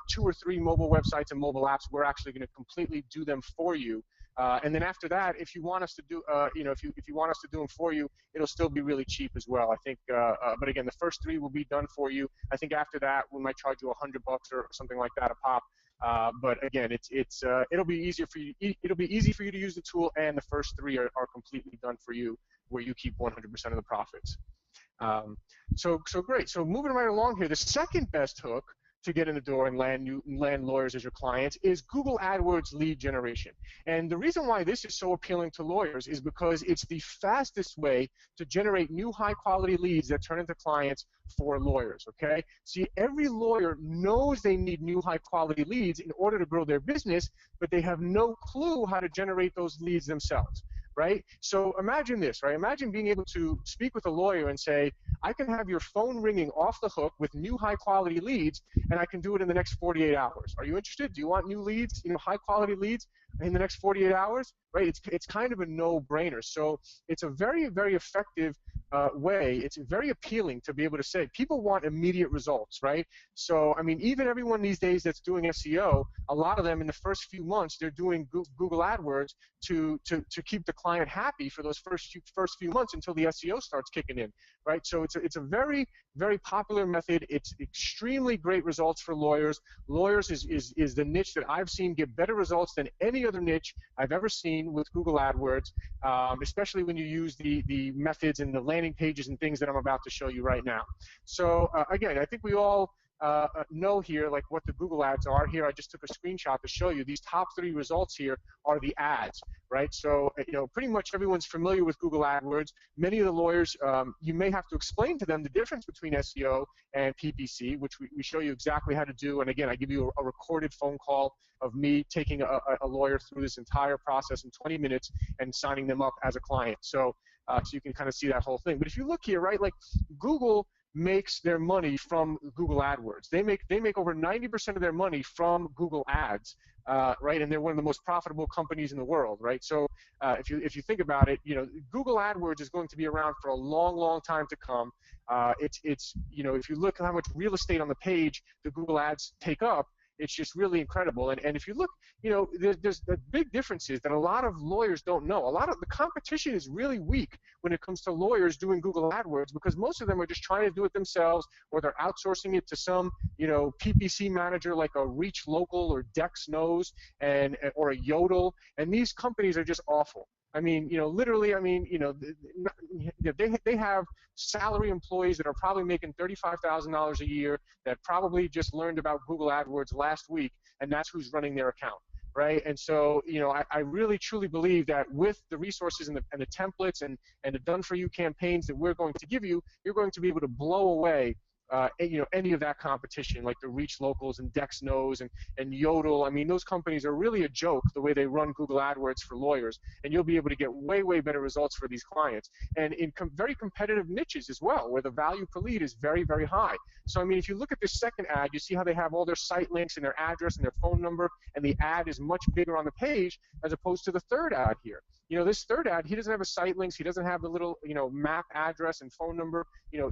2 or 3 mobile websites and mobile apps. We're actually going to completely do them for you And then after that, if you want us to do, if you want us to do them for you, it'll still be really cheap as well. I think, but again, the first 3 will be done for you. I think after that, we might charge you $100 or something like that a pop. But again, it'll be easier for you. It'll be easy for you to use the tool, and the first 3 are completely done for you, where you keep 100% of the profits. So great. So moving right along here, the second best hook to get in the door and land lawyers as your clients is Google AdWords lead generation. And the reason why this is so appealing to lawyers is because it's the fastest way to generate new high-quality leads that turn into clients for lawyers, okay? See, every lawyer knows they need new high-quality leads in order to grow their business, but they have no clue how to generate those leads themselves. Right? So imagine this, right? Imagine being able to speak with a lawyer and say, I can have your phone ringing off the hook with new high-quality leads, and I can do it in the next 48 hours. Are you interested? Do you want new leads, high-quality leads in the next 48 hours? Right? It's kind of a no-brainer. So it's a very, very effective way. It's very appealing to be able to say people want immediate results, right? So, I mean, even everyone these days that's doing SEO, a lot of them in the first few months, they're doing Google AdWords to keep the client happy for those first few months until the SEO starts kicking in, right? So it's a very, very popular method. It's extremely great results for lawyers. Lawyers is the niche that I've seen get better results than any other niche I've ever seen with Google AdWords, especially when you use the methods and the landing pages and things that I'm about to show you right now. So again, I think we all know here like what the Google ads are. Here I just took a screenshot to show you these top 3 results here are the ads, right? So pretty much everyone's familiar with Google AdWords. Many of the lawyers, you may have to explain to them the difference between SEO and PPC, which we show you exactly how to do. And again, I give you a recorded phone call of me taking a lawyer through this entire process in 20 minutes and signing them up as a client. So you can kind of see that whole thing. But if you look here, right, like Google makes their money from Google AdWords. They make over 90% of their money from Google Ads, right? And they're one of the most profitable companies in the world, right? So if you think about it, Google AdWords is going to be around for a long, long time to come. It's if you look at how much real estate on the page the Google Ads take up, it's just really incredible. And if you look, there's the big differences that a lot of lawyers don't know. A lot of the competition is really weak when it comes to lawyers doing Google AdWords because most of them are just trying to do it themselves, or they're outsourcing it to some, PPC manager like a Reach Local or Dex Knows or a Yodel. And these companies are just awful. I mean, literally, I mean, they have salary employees that are probably making $35,000 a year that probably just learned about Google AdWords last week, and that's who's running their account, right? And so, I really truly believe that with the resources and the templates and the done-for-you campaigns that we're going to give you, you're going to be able to blow away any of that competition, like the Reach Locals and Dex Knows and Yodel. I mean, those companies are really a joke the way they run Google AdWords for lawyers, and you'll be able to get way, way better results for these clients. And in very competitive niches as well, where the value per lead is very, very high. So, I mean, if you look at this second ad, you see how they have all their site links and their address and their phone number, and the ad is much bigger on the page as opposed to the third ad here. This third ad, he doesn't have a site links, he doesn't have the little, map address and phone number,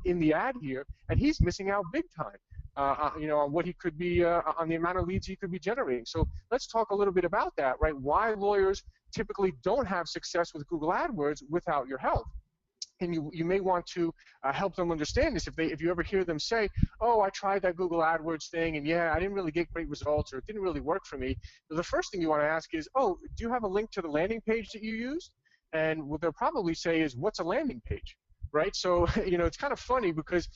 in the ad here, and he's missing out big time, on what he could be, on the amount of leads he could be generating. So let's talk a little bit about that, right? Why lawyers typically don't have success with Google AdWords without your help. And you may want to help them understand this. If you ever hear them say, oh, I tried that Google AdWords thing, and yeah, I didn't really get great results, or it didn't really work for me, the first thing you want to ask is, oh, do you have a link to the landing page that you used? And what they'll probably say is, what's a landing page, right? So, it's kind of funny because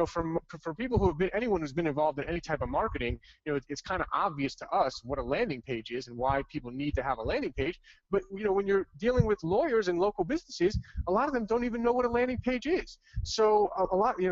for people who have been, anyone who's been involved in any type of marketing, it's kind of obvious to us what a landing page is and why people need to have a landing page. But, when you're dealing with lawyers and local businesses, a lot of them don't even know what a landing page is. So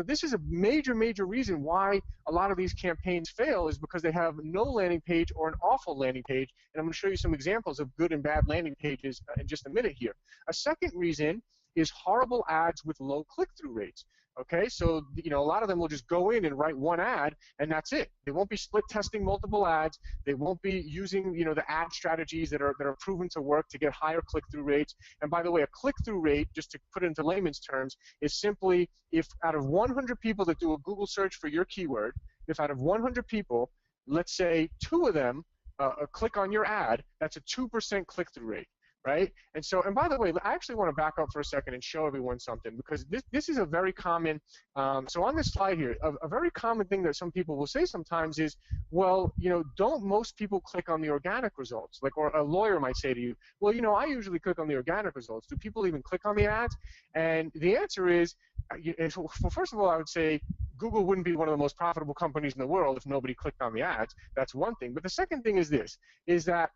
this is a major, major reason why a lot of these campaigns fail is because they have no landing page or an awful landing page. And I'm going to show you some examples of good and bad landing pages in just a minute here. A second reason is horrible ads with low click-through rates. Okay, so a lot of them will just go in and write one ad, and that's it. They won't be split testing multiple ads. They won't be using the ad strategies that are proven to work to get higher click-through rates. And by the way, a click-through rate, just to put it into layman's terms, is simply if out of 100 people that do a Google search for your keyword, if out of 100 people, let's say 2 of them click on your ad, that's a 2% click-through rate. Right? And so, and by the way, I actually want to back up for a second and show everyone something, because this is a very common, so on this slide here, a very common thing that some people will say sometimes is, well, you know, don't most people click on the organic results? Like, or a lawyer might say to you, well, you know, I usually click on the organic results. Do people even click on the ads? And the answer is, well, first of all, I would say Google wouldn't be one of the most profitable companies in the world if nobody clicked on the ads. That's one thing. But the second thing is this, is that,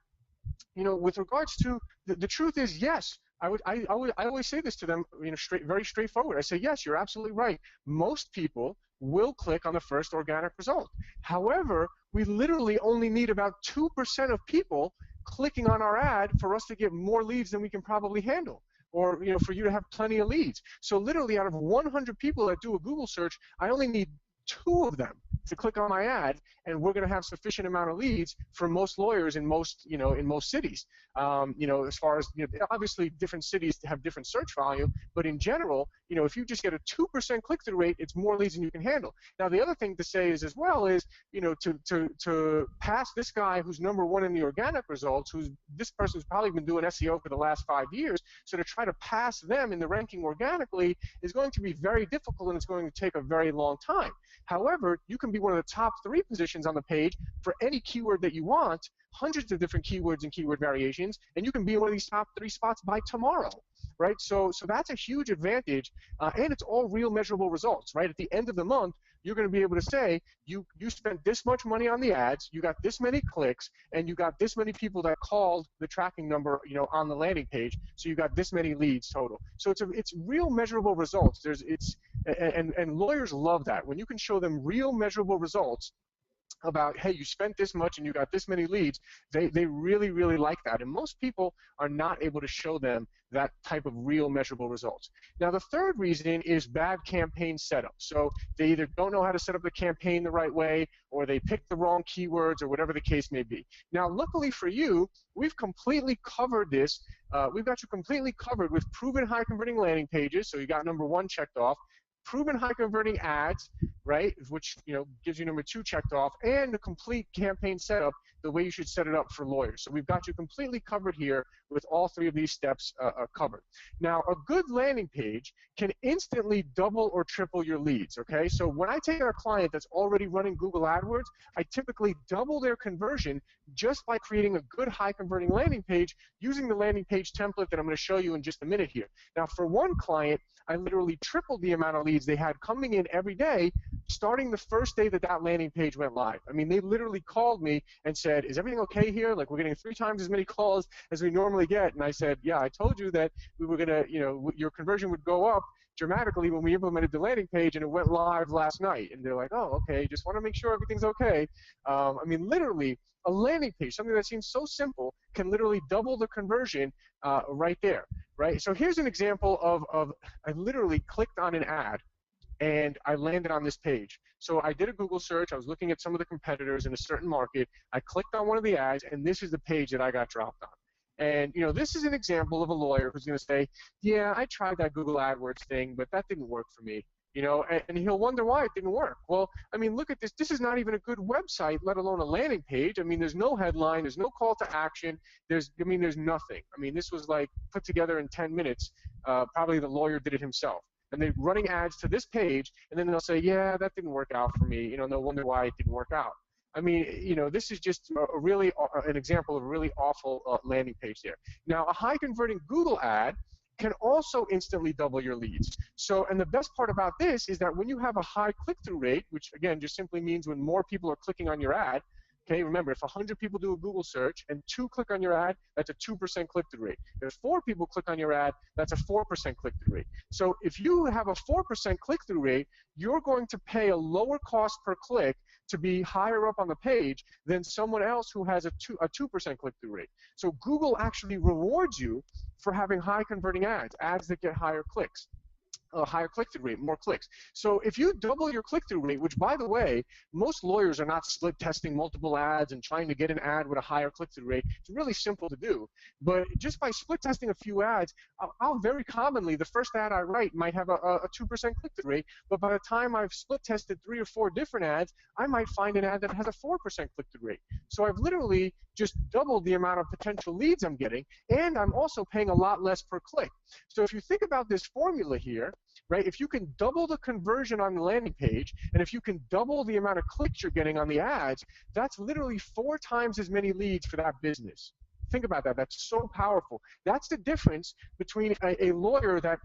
you know, with regards to the truth is, yes, I always say this to them, you know, very straightforward. I say, yes, you're absolutely right. Most people will click on the first organic result. However, we literally only need about 2% of people clicking on our ad for us to get more leads than we can probably handle, or, you know, for you to have plenty of leads. So literally, out of 100 people that do a Google search, I only need 2 of them to click on my ad, and we're going to have sufficient amount of leads for most lawyers in most, you know, in most cities. You know, as far as, you know, obviously different cities have different search volume, but in general, you know, if you just get a 2% click-through rate, it's more leads than you can handle. Now, the other thing to say is, as well, is, you know, to pass this guy who's #1 in the organic results, this person's probably been doing SEO for the last 5 years, so to try to pass them in the ranking organically is going to be very difficult, and it's going to take a very long time. However, you can be one of the top 3 positions on the page for any keyword that you want, hundreds of different keywords and keyword variations, and you can be in one of these top 3 spots by tomorrow, right? So that's a huge advantage, and it's all real measurable results, right? At the end of the month, you're going to be able to say, you spent this much money on the ads, you got this many clicks, and you got this many people that called the tracking number, you know, on the landing page, so you got this many leads total. So it's real measurable results. And lawyers love that. When you can show them real measurable results about, hey, you spent this much and you got this many leads, they really, really like that. And most people are not able to show them that type of real measurable results. Now, the third reason is bad campaign setup. So they either don't know how to set up the campaign the right way, or they pick the wrong keywords, or whatever the case may be. Now, luckily for you, we've completely covered this. We've got you completely covered with proven high converting landing pages. So you got #1 checked off. Proven high converting ads, right, which, you know, gives you #2 checked off, and the complete campaign setup, the way you should set it up for lawyers. So we've got you completely covered here with all 3 of these steps covered. Now, a good landing page can instantly double or triple your leads, okay? So when I take a client that's already running Google AdWords, I typically double their conversion just by creating a good high converting landing page using the landing page template that I'm going to show you in just a minute here. Now, for one client, I literally tripled the amount of leads they had coming in every day, starting the first day that landing page went live. I mean, they literally called me and said, is everything okay here? Like, we're getting 3 times as many calls as we normally get. And I said, yeah, I told you that we were going to, you know, your conversion would go up dramatically when we implemented the landing page, and it went live last night. And they're like, oh, okay, just want to make sure everything's okay. I mean, literally, a landing page, something that seems so simple, can literally double the conversion right there, right? So here's an example of I literally clicked on an ad, and I landed on this page. So I did a Google search. I was looking at some of the competitors in a certain market. I clicked on one of the ads, and this is the page that I got dropped on. And, you know, this is an example of a lawyer who's going to say, yeah, I tried that Google AdWords thing, but that didn't work for me. You know, and he'll wonder why it didn't work. Well, I mean, look at this. This is not even a good website, let alone a landing page. I mean, there's no headline. There's no call to action. There's nothing. I mean, this was like put together in 10 minutes. Probably the lawyer did it himself. And they're running ads to this page, and then they'll say, yeah, that didn't work out for me. You know, they'll wonder why it didn't work out. I mean, you know, this is just an example of a really awful landing page there. Now, a high-converting Google ad can also instantly double your leads. So, and the best part about this is that when you have a high click-through rate, which again just simply means when more people are clicking on your ad, okay, remember, if 100 people do a Google search and 2 click on your ad, that's a 2% click-through rate. If 4 people click on your ad, that's a 4% click-through rate. So if you have a 4% click-through rate, you're going to pay a lower cost per click to be higher up on the page than someone else who has a 2% click-through rate. So Google actually rewards you for having high converting ads that get higher clicks. a higher click-through rate, more clicks. So if you double your click-through rate, which, by the way, most lawyers are not split testing multiple ads and trying to get an ad with a higher click-through rate. It's really simple to do. But just by split testing a few ads, I'll very commonly, the first ad I write might have a 2% click-through rate, but by the time I've split tested 3 or 4 different ads, I might find an ad that has a 4% click-through rate. So I've literally just doubled the amount of potential leads I'm getting, and I'm also paying a lot less per click. So if you think about this formula here, right, if you can double the conversion on the landing page, and if you can double the amount of clicks you're getting on the ads, that's literally 4 times as many leads for that business. Think about that. That's so powerful. That's the difference between a lawyer that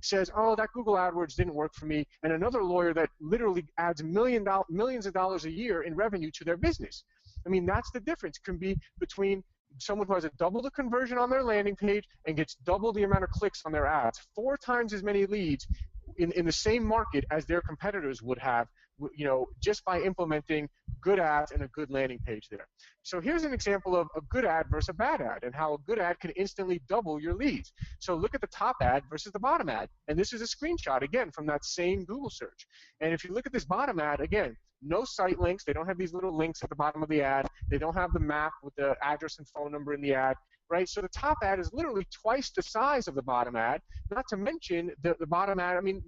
says, oh, that Google AdWords didn't work for me, and another lawyer that literally adds millions of dollars a year in revenue to their business. I mean, that's the difference. Can be between someone who has a double the conversion on their landing page and gets double the amount of clicks on their ads, 4 times as many leads in the same market as their competitors would have, just by implementing good ads and a good landing page there. So here's an example of a good ad versus a bad ad, and how a good ad can instantly double your leads. So look at the top ad versus the bottom ad, and this is a screenshot, again, from that same Google search. And if you look at this bottom ad, again, no site links. They don't have these little links at the bottom of the ad. They don't have the map with the address and phone number in the ad, right? So the top ad is literally twice the size of the bottom ad, not to mention the bottom ad, I mean,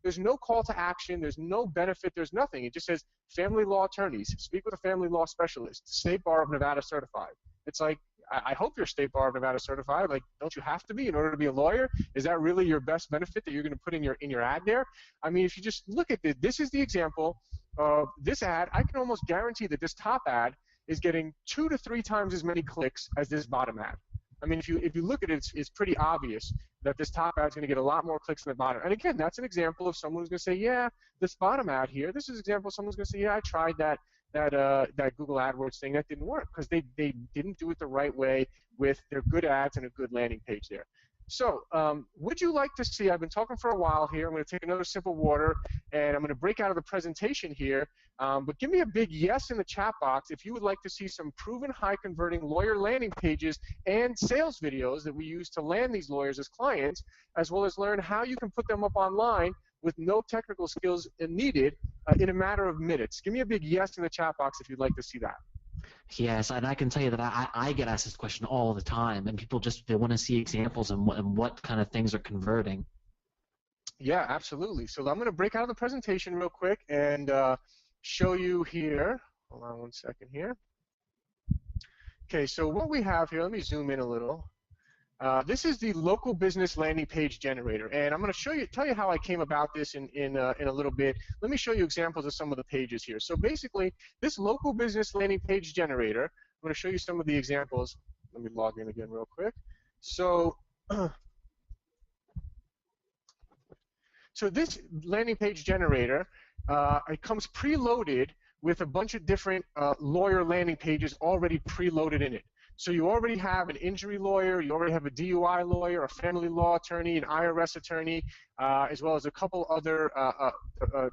there's no call to action, there's no benefit, there's nothing. It just says, family law attorneys, speak with a family law specialist, State Bar of Nevada certified. It's like, I hope you're State Bar of Nevada certified. Like, don't you have to be in order to be a lawyer? Is that really your best benefit that you're going to put in your ad there? I mean, if you just look at this, this is the example of this ad. I can almost guarantee that this top ad is getting 2 to 3 times as many clicks as this bottom ad. I mean, if you look at it, it's pretty obvious that this top ad is going to get a lot more clicks than the bottom. And again, that's an example of someone who's going to say, yeah, this bottom ad here. This is an example of someone who's going to say, yeah, I tried that Google AdWords thing, that didn't work because they didn't do it the right way with their good ads and a good landing page there. So would you like to see, I've been talking for a while here, I'm going to take another sip of water, and I'm going to break out of the presentation here, but give me a big yes in the chat box if you would like to see some proven high-converting lawyer landing pages and sales videos that we use to land these lawyers as clients, as well as learn how you can put them up online with no technical skills needed in a matter of minutes. Give me a big yes in the chat box if you'd like to see that. Yes, and I can tell you that I get asked this question all the time, and people they want to see examples and what kind of things are converting. Yeah, absolutely. So I'm going to break out of the presentation real quick and show you here. Hold on one second here. Okay, so what we have here, let me zoom in a little. This is the local business landing page generator, and I'm going to tell you how I came about this in a little bit. Let me show you examples of some of the pages here. So basically, this local business landing page generator, I'm going to show you some of the examples. Let me log in again real quick. So, so this landing page generator, it comes preloaded with a bunch of different lawyer landing pages already preloaded in it. So you already have an injury lawyer, you already have a DUI lawyer, a family law attorney, an IRS attorney, as well as a couple other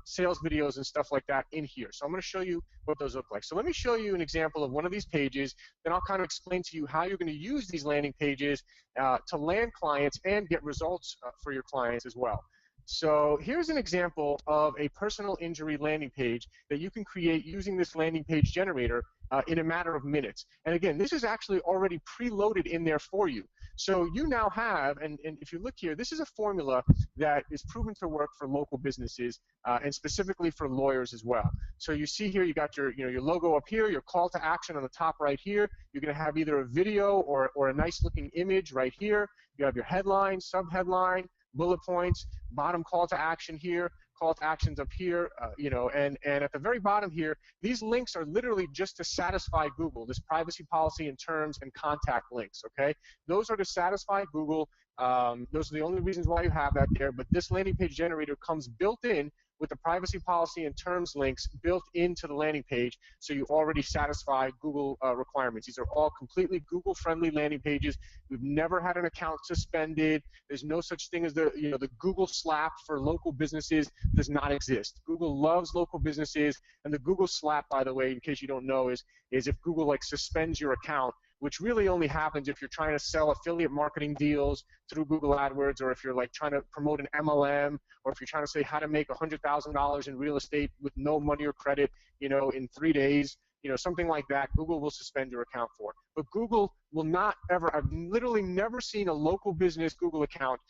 sales videos and stuff like that in here. So I'm going to show you what those look like. So let me show you an example of one of these pages, then I'll kind of explain to you how you're going to use these landing pages to land clients and get results for your clients as well. So here's an example of a personal injury landing page that you can create using this landing page generator in a matter of minutes. And again, this is actually already preloaded in there for you. So you now have, and if you look here, this is a formula that is proven to work for local businesses and specifically for lawyers as well. So you see here, you got your logo up here, your call to action on the top right here. You're going to have either a video or a nice looking image right here. You have your headline, sub-headline, bullet points, bottom call to action here, call to actions up here, and at the very bottom here, these links are literally just to satisfy Google, this privacy policy and terms and contact links, okay? Those are to satisfy Google. Those are the only reasons why you have that there, but this landing page generator comes built in with the privacy policy and terms links built into the landing page, so you already satisfy Google requirements. These are all completely Google-friendly landing pages. We've never had an account suspended. There's no such thing as the Google slap for local businesses does not exist. Google loves local businesses, and the Google slap, by the way, in case you don't know, is if Google suspends your account which really only happens if you're trying to sell affiliate marketing deals through Google AdWords, or if you're like trying to promote an MLM, or if you're trying to say how to make $100,000 in real estate with no money or credit, in 3 days. Something like that, Google will suspend your account for. But Google will not ever, I've literally never seen a local business Google account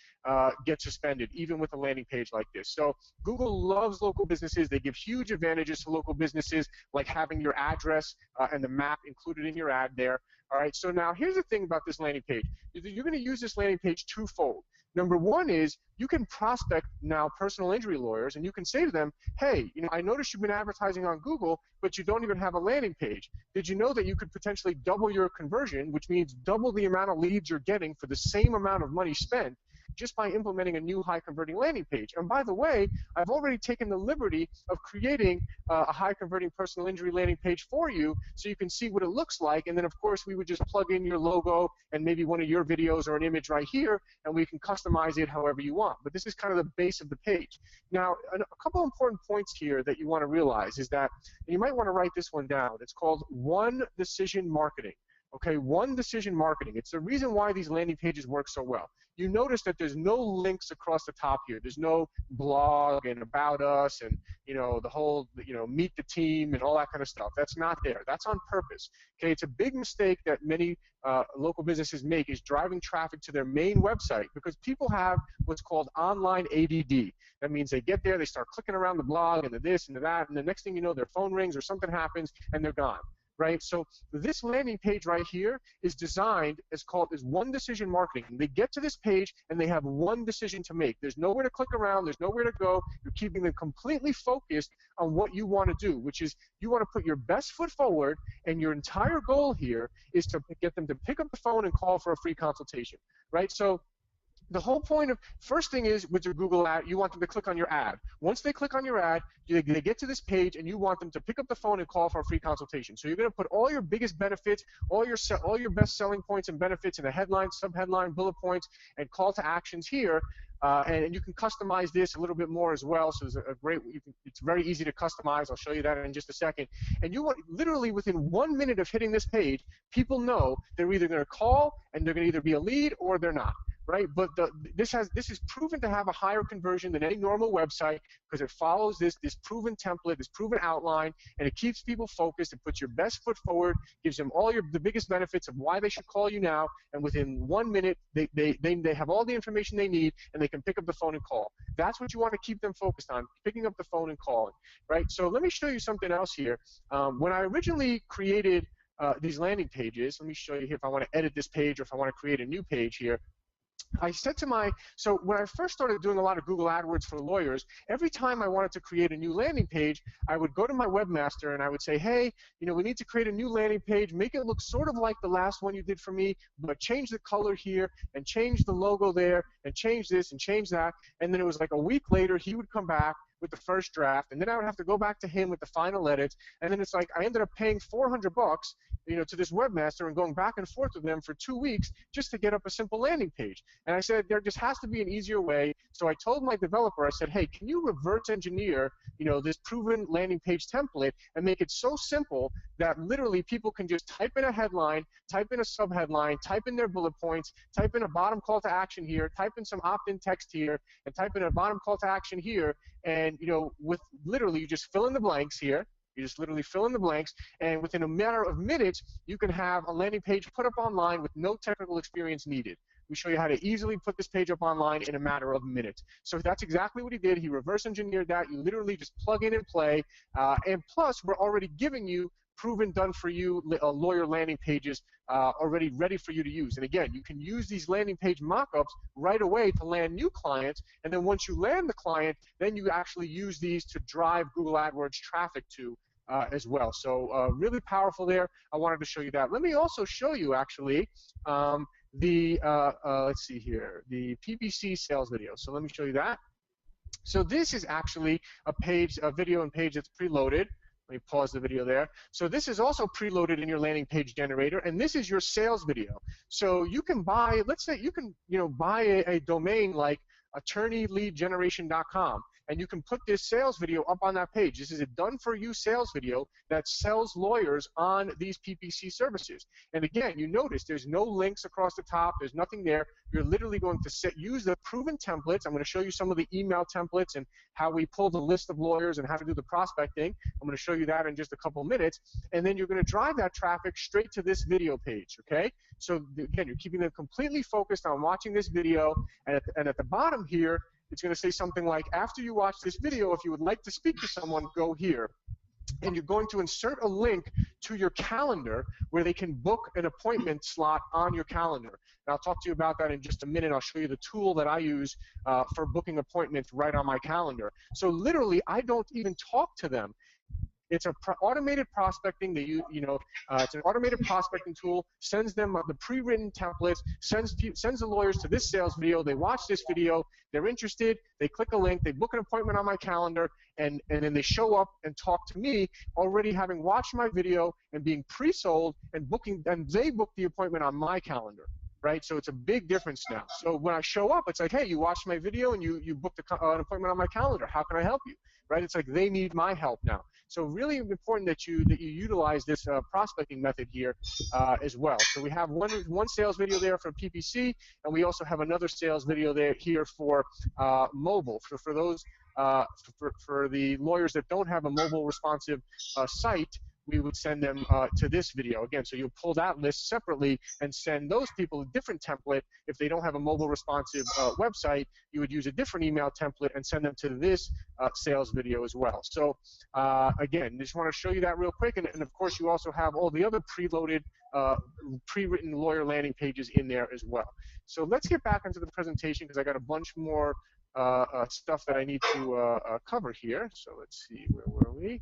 get suspended, even with a landing page like this. So Google loves local businesses. They give huge advantages to local businesses, like having your address and the map included in your ad there. All right, so now here's the thing about this landing page. You're going to use this landing page twofold. Number one is you can prospect now personal injury lawyers, and you can say to them, hey, I noticed you've been advertising on Google, but you don't even have a landing page. Did you know that you could potentially double your conversion, which means double the amount of leads you're getting for the same amount of money spent, just by implementing a new high-converting landing page? And by the way, I've already taken the liberty of creating a high-converting personal injury landing page for you so you can see what it looks like. And then, of course, we would just plug in your logo and maybe one of your videos or an image right here, and we can customize it however you want. But this is kind of the base of the page. Now, a couple important points here that you want to realize is that, and you might want to write this one down, it's called one decision marketing. Okay, one decision marketing. It's the reason why these landing pages work so well. You notice that there's no links across the top here. There's no blog and about us and the whole meet the team and all that kind of stuff. That's not there. That's on purpose. Okay, it's a big mistake that many local businesses make, is driving traffic to their main website, because people have what's called online ADD. That means they get there, they start clicking around the blog and the this and the that, and the next thing you know, their phone rings or something happens and they're gone. Right? So this landing page right here is designed as one decision marketing. They get to this page and they have one decision to make. There's nowhere to click around. There's nowhere to go. You're keeping them completely focused on what you want to do, which is you want to put your best foot forward, and your entire goal here is to get them to pick up the phone and call for a free consultation. Right? So the whole point of, first thing is, with your Google ad, you want them to click on your ad. Once they click on your ad, they get to this page, and you want them to pick up the phone and call for a free consultation. So you're going to put all your biggest benefits, all your best selling points and benefits in a headline, subheadline, bullet points, and call to actions here. And you can customize this a little bit more as well. So it's it's very easy to customize. I'll show you that in just a second. And you want, literally within 1 minute of hitting this page, people know they're either going to call and they're going to either be a lead or they're not. Right, but this is proven to have a higher conversion than any normal website, because it follows this proven template, this proven outline, and it keeps people focused. It puts your best foot forward, gives them all the biggest benefits of why they should call you now, and within 1 minute they have all the information they need, and they can pick up the phone and call. That's what you want to keep them focused on, picking up the phone and calling. Right. So let me show you something else here. When I originally created these landing pages, let me show you here if I want to edit this page or if I want to create a new page here. I said to so when I first started doing a lot of Google AdWords for lawyers, every time I wanted to create a new landing page, I would go to my webmaster and I would say, hey, we need to create a new landing page, make it look sort of like the last one you did for me, but change the color here and change the logo there and change this and change that. And then it was like a week later, he would come back with the first draft, and then I would have to go back to him with the final edits, and then it's like I ended up paying $400 to this webmaster and going back and forth with them for 2 weeks just to get up a simple landing page. And I said, there just has to be an easier way. So I told my developer, I said, hey, can you reverse engineer, this proven landing page template and make it so simple that literally people can just type in a headline, type in a subheadline, type in their bullet points, type in a bottom call to action here, type in some opt-in text here, and type in a bottom call to action here, and with literally you just fill in the blanks here. You just literally fill in the blanks, and within a matter of minutes, you can have a landing page put up online with no technical experience needed. We show you how to easily put this page up online in a matter of minutes. So that's exactly what he did. He reverse engineered that. You literally just plug in and play, and plus we're already giving you proven, done for you lawyer landing pages already ready for you to use. And again, you can use these landing page mock-ups right away to land new clients, and then once you land the client, then you actually use these to drive Google AdWords traffic to as well. So really powerful there. I wanted to show you that. Let me also show you actually let's see here, the PPC sales video. So let me show you that. So this is actually a video and page that's preloaded. Let me pause the video there. So this is also preloaded in your landing page generator, and this is your sales video. So you can buy, let's say you can buy a domain like attorneyleadgeneration.com, and you can put this sales video up on that page. This is a done-for-you sales video that sells lawyers on these PPC services. And again, you notice there's no links across the top. There's nothing there. You're literally going to use the proven templates. I'm going to show you some of the email templates and how we pull the list of lawyers and how to do the prospecting. I'm going to show you that in just a couple minutes. And then you're going to drive that traffic straight to this video page, okay? So again, you're keeping them completely focused on watching this video. And at the bottom here, it's going to say something like, after you watch this video, if you would like to speak to someone, go here. And you're going to insert a link to your calendar where they can book an appointment slot on your calendar. And I'll talk to you about that in just a minute. I'll show you the tool that I use for booking appointments right on my calendar. So literally, I don't even talk to them. It's an automated prospecting that it's an automated prospecting tool, sends them the pre-written templates, sends the lawyers to this sales video. They watch this video, they're interested, they click a link, they book an appointment on my calendar, and then they show up and talk to me, already having watched my video and being pre-sold and they book the appointment on my calendar. Right? So it's a big difference now. So when I show up, it's like, hey, you watched my video and you booked an appointment on my calendar. How can I help you? Right? It's like they need my help now. So really important that you utilize this prospecting method here as well. So we have one sales video there for PPC, and we also have another sales video there here for mobile. For those for the lawyers that don't have a mobile responsive site, we would send them to this video. Again, so you'll pull that list separately and send those people a different template. If they don't have a mobile responsive website, you would use a different email template and send them to this sales video as well. So again, just want to show you that real quick. And of course, you also have all the other preloaded, pre-written lawyer landing pages in there as well. So let's get back into the presentation because I got a bunch more stuff that I need to cover here. So let's see, where were we?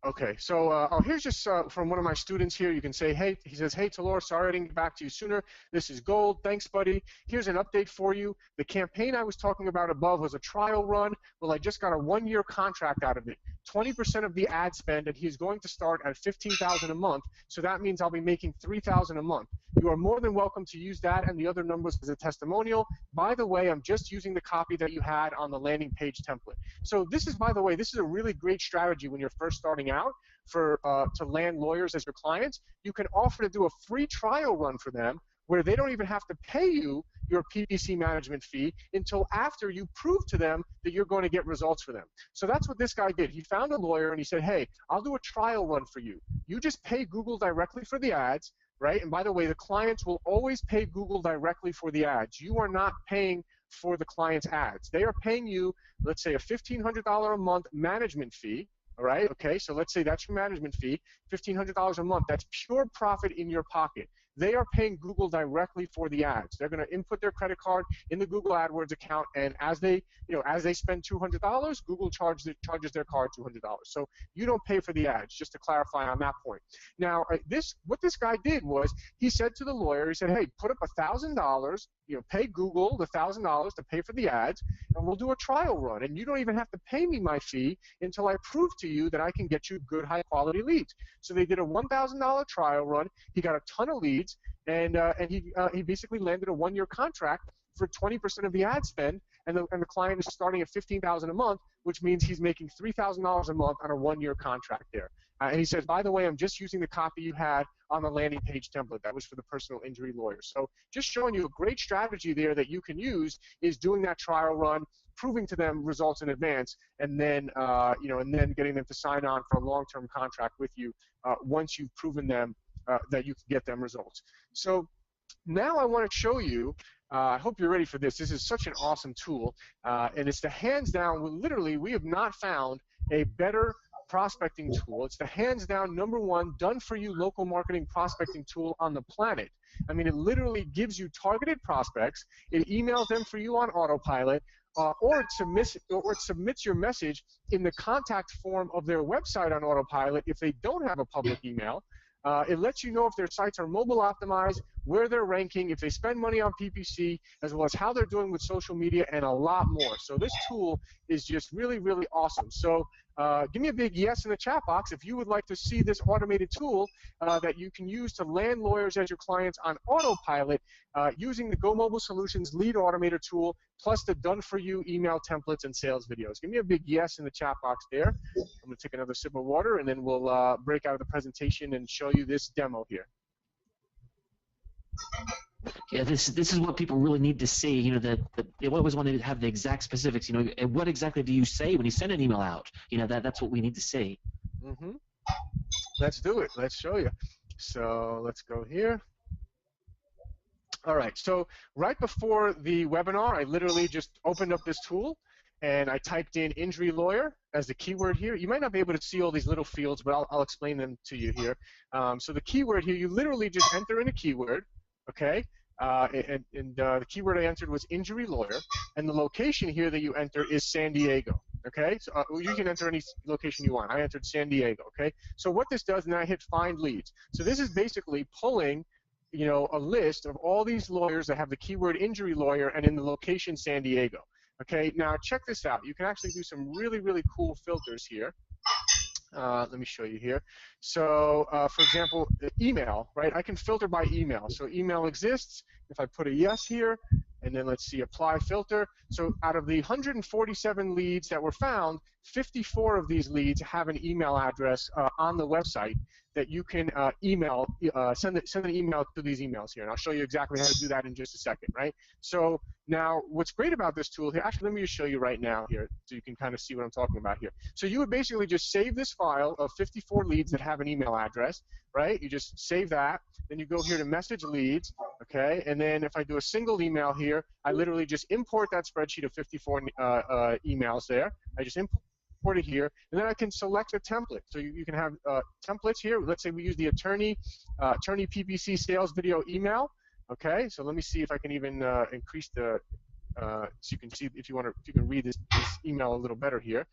Okay, so here's just from one of my students here. You can say, hey, he says, hey, Talor, sorry I didn't get back to you sooner. This is gold. Thanks, buddy. Here's an update for you. The campaign I was talking about above was a trial run. Well, I just got a 1-year contract out of it. 20% of the ad spend, and he's going to start at $15,000 a month. So that means I'll be making $3,000 a month. You are more than welcome to use that and the other numbers as a testimonial. By the way, I'm just using the copy that you had on the landing page template. So this is, by the way, this is a really great strategy when you're first starting out to land lawyers as your clients. You can offer to do a free trial run for them where they don't even have to pay you your PPC management fee until after you prove to them that you're going to get results for them. So that's what this guy did. He found a lawyer and he said, hey, I'll do a trial run for you. You just pay Google directly for the ads, right? And by the way, the clients will always pay Google directly for the ads. You are not paying for the client's ads. They are paying you, let's say, a $1,500 a month management fee. All right, okay, so let's say that's your management fee, $1,500 a month. That's pure profit in your pocket. They are paying Google directly for the ads. They're going to input their credit card in the Google AdWords account, and as they spend $200, Google charges their card $200. So you don't pay for the ads, just to clarify on that point. Now, what this guy did was he said to the lawyer, he said, hey, put up $1,000, pay Google the $1,000 to pay for the ads, and we'll do a trial run. And you don't even have to pay me my fee until I prove to you that I can get you good, high-quality leads. So they did a $1,000 trial run. He got a ton of leads, and he basically landed a 1-year contract for 20% of the ad spend, and the client is starting at $15,000 a month, which means he's making $3,000 a month on a 1-year contract there. And he says, by the way, I'm just using the copy you had on the landing page template. That was for the personal injury lawyer. So just showing you a great strategy there that you can use is doing that trial run, proving to them results in advance, and then and then getting them to sign on for a long-term contract with you once you've proven them that you can get them results. So now I want to show you. I hope you're ready for this. This is such an awesome tool, and it's the hands down. Literally, we have not found a better prospecting tool. It's the hands down #1 done-for-you local marketing prospecting tool on the planet. I mean, it literally gives you targeted prospects. It emails them for you on autopilot, or it submits your message in the contact form of their website on autopilot if they don't have a public email. It lets you know if their sites are mobile optimized, where they're ranking, if they spend money on PPC, as well as how they're doing with social media, and a lot more. So this tool is just really, really awesome. So give me a big yes in the chat box if you would like to see this automated tool that you can use to land lawyers as your clients on autopilot using the Go Mobile Solutions Lead Automator tool, plus the done-for-you email templates and sales videos. Give me a big yes in the chat box there. I'm going to take another sip of water, and then we'll break out of the presentation and show you this demo here. Yeah, this is what people really need to see. You know, they always want to have the exact specifics. You know, and what exactly do you say when you send an email out? You know, that's what we need to see. Mm-hmm. Let's do it. Let's show you. So let's go here. All right. So right before the webinar, I literally just opened up this tool, and I typed in injury lawyer as the keyword here. You might not be able to see all these little fields, but I'll explain them to you here. So the keyword here, you literally just enter in a keyword. Okay, the keyword I entered was injury lawyer, and the location here that you enter is San Diego. Okay, so you can enter any location you want. I entered San Diego. Okay, so what this does, and I hit find leads. So this is basically pulling, you know, a list of all these lawyers that have the keyword injury lawyer and in the location San Diego. Okay, now check this out. You can actually do some really, really cool filters here. Let me show you here. So, for example, email, right? I can filter by email. So email exists. If I put a yes here, and then let's see, apply filter. So out of the 147 leads that were found, 54 of these leads have an email address on the website that you can send an email to these emails here. And I'll show you exactly how to do that in just a second, right? So now what's great about this tool here, actually let me just show you right now here so you can kind of see what I'm talking about here. So you would basically just save this file of 54 leads that have an email address, right? You just save that. Then you go here to message leads, okay? And then if I do a single email here, I literally just import that spreadsheet of 54 emails there. I just import it here, and then I can select a template. So you can have templates here. Let's say we use the attorney PPC sales video email. Okay, so let me see if I can even increase the so you can see if you can read this email a little better here.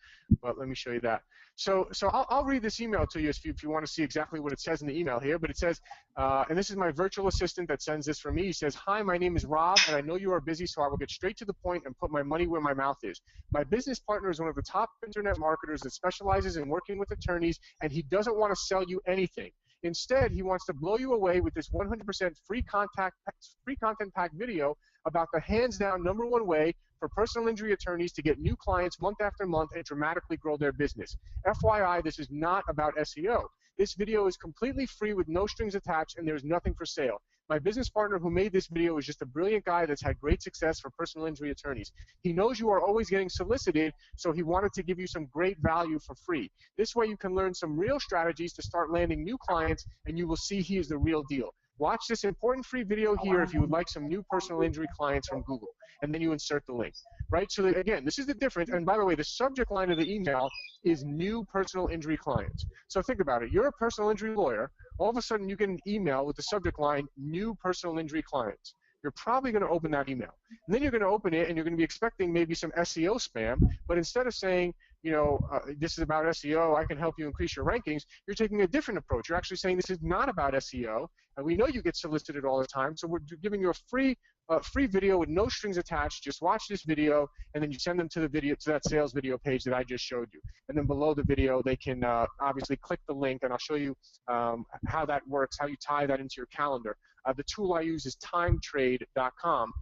But let me show you that. So I'll read this email to you if you want to see exactly what it says in the email here. But it says, and this is my virtual assistant that sends this for me. He says, "Hi, my name is Rob, and I know you are busy, so I will get straight to the point and put my money where my mouth is. My business partner is one of the top internet marketers that specializes in working with attorneys, and he doesn't want to sell you anything. Instead, he wants to blow you away with this 100% free content-packed video about the hands-down #1 way for personal injury attorneys to get new clients month after month and dramatically grow their business. FYI, this is not about SEO. This video is completely free with no strings attached, and there's nothing for sale. My business partner who made this video is just a brilliant guy that's had great success for personal injury attorneys. He knows you are always getting solicited, so he wanted to give you some great value for free. This way you can learn some real strategies to start landing new clients, and you will see he is the real deal. Watch this important free video here if you would like some new personal injury clients from Google." And then you insert the link, right? So again, this is the difference. And by the way, the subject line of the email is new personal injury clients. So think about it. You're a personal injury lawyer. All of a sudden, you get an email with the subject line, new personal injury clients. You're probably going to open that email. And then you're going to open it, and you're going to be expecting maybe some SEO spam. But instead of saying, you know, this is about SEO, I can help you increase your rankings, you're taking a different approach. You're actually saying this is not about SEO, and we know you get solicited all the time, so we're giving you a free video with no strings attached. Just watch this video, and then you send them to that sales video page that I just showed you. And then below the video, they can obviously click the link, and I'll show you how that works, how you tie that into your calendar. The tool I use is timetrade.com.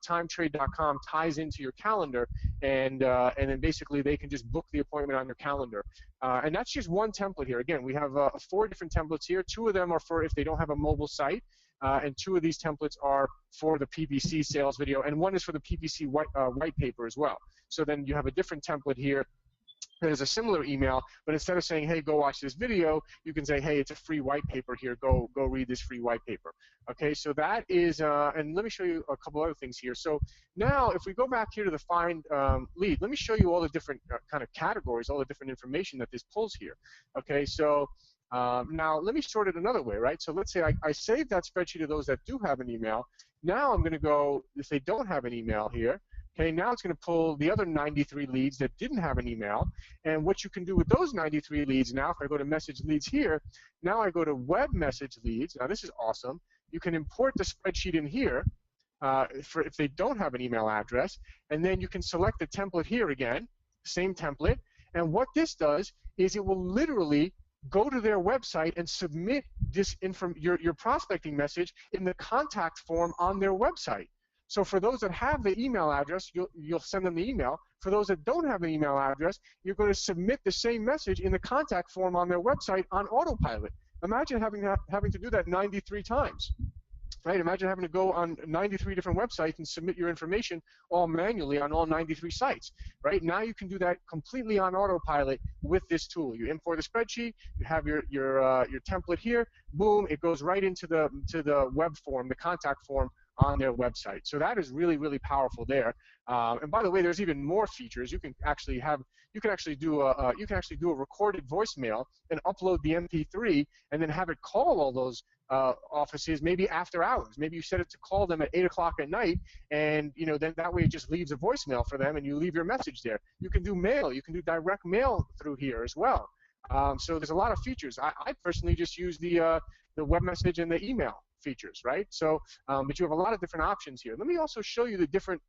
Timetrade.com ties into your calendar, and then basically they can just book the appointment on your calendar. And that's just one template here. Again, we have 4 different templates here. 2 of them are for if they don't have a mobile site, and 2 of these templates are for the PPC sales video, and 1 is for the PPC white paper as well. So then you have a different template here. There's a similar email, but instead of saying, hey, go watch this video, you can say, hey, it's a free white paper here. Go read this free white paper. Okay, so that is, and let me show you a couple other things here. So now if we go back here to the find lead, let me show you all the different kind of categories, all the different information that this pulls here. Okay, so now let me sort it another way, right? So let's say I saved that spreadsheet of those that do have an email. Now I'm going to go, if they don't have an email here, okay, now it's going to pull the other 93 leads that didn't have an email. And what you can do with those 93 leads now, if I go to message leads here, now I go to web message leads. Now this is awesome. you can import the spreadsheet in here for if they don't have an email address, and then you can select the template here again, same template, and what this does is it will literally go to their website and submit this your prospecting message in the contact form on their website. So for those that have the email address, you'll send them the email. For those that don't have an email address, you're going to submit the same message in the contact form on their website on autopilot. Imagine having to do that 93 times. Right? Imagine having to go on 93 different websites and submit your information all manually on all 93 sites. Right? Now you can do that completely on autopilot with this tool. You import the spreadsheet, you have your template here, boom, it goes right into the web form, the contact form on their website. So that is really, really powerful there. And by the way, there's even more features. You can actually do a recorded voicemail and upload the MP3 and then have it call all those offices maybe after hours. Maybe you set it to call them at 8 o'clock at night, and then that way it just leaves a voicemail for them and you leave your message there. You can do mail. You can do direct mail through here as well. So there's a lot of features. I personally just use the web message and the email features, right? So, but you have a lot of different options here. Let me also show you the different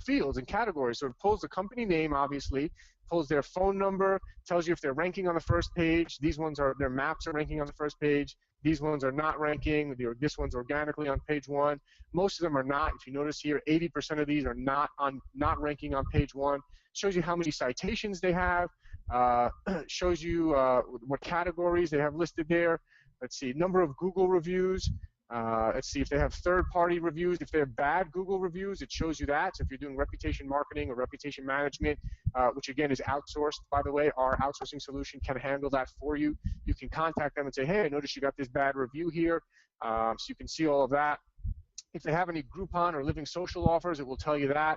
fields and categories. So it pulls the company name, obviously, pulls their phone number, tells you if they're ranking on the first page. These ones their maps are ranking on the first page. These ones are not ranking. This one's organically on page 1. Most of them are not. If you notice here, 80% of these are not ranking on page 1. Shows you how many citations they have. Shows you what categories they have listed there. Let's see, number of Google reviews. Let's see if they have third-party reviews. If they have bad Google reviews, it shows you that. So if you're doing reputation marketing or reputation management, which again is outsourced, by the way, our outsourcing solution can handle that for you. You can contact them and say, hey, I noticed you got this bad review here. So you can see all of that. If they have any Groupon or Living Social offers, it will tell you that.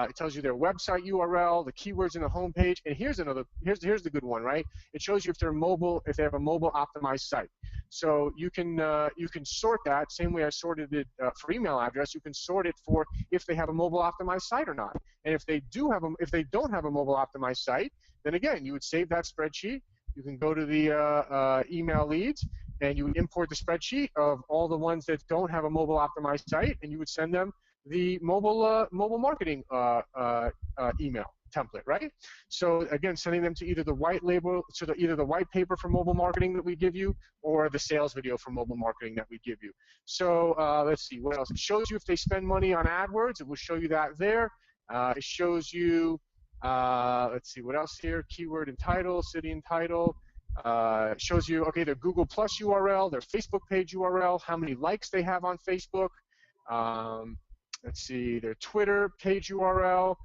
It tells you their website URL, the keywords in the homepage, and here's the good one, right? It shows you if they're mobile, if they have a mobile optimized site. So you can sort that same way I sorted it for email address. You can sort it for if they have a mobile optimized site or not. And if they don't have a mobile optimized site, then again you would save that spreadsheet. You can go to the email leads, and you would import the spreadsheet of all the ones that don't have a mobile optimized site, and you would send them the mobile marketing email template, right? So again, sending them to either the white paper for mobile marketing that we give you, or the sales video for mobile marketing that we give you. So let's see, what else? It shows you if they spend money on AdWords. It will show you that there. It shows you, let's see, what else here? Keyword and title, city and title. It shows you, okay, their Google Plus URL, their Facebook page URL, how many likes they have on Facebook. Let's see, their Twitter page URL,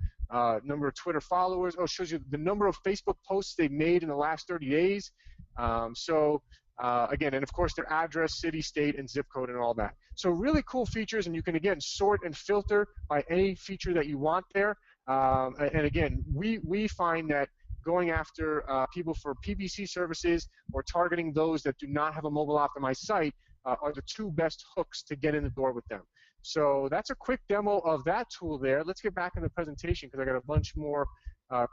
number of Twitter followers. Oh, it shows you the number of Facebook posts they've made in the last 30 days. Again, and of course their address, city, state, and zip code and all that. So really cool features, and you can, again, sort and filter by any feature that you want there. And again, we find that going after people for PPC services or targeting those that do not have a mobile optimized site are the two best hooks to get in the door with them. So that's a quick demo of that tool there. Let's get back in the presentation because I got a bunch more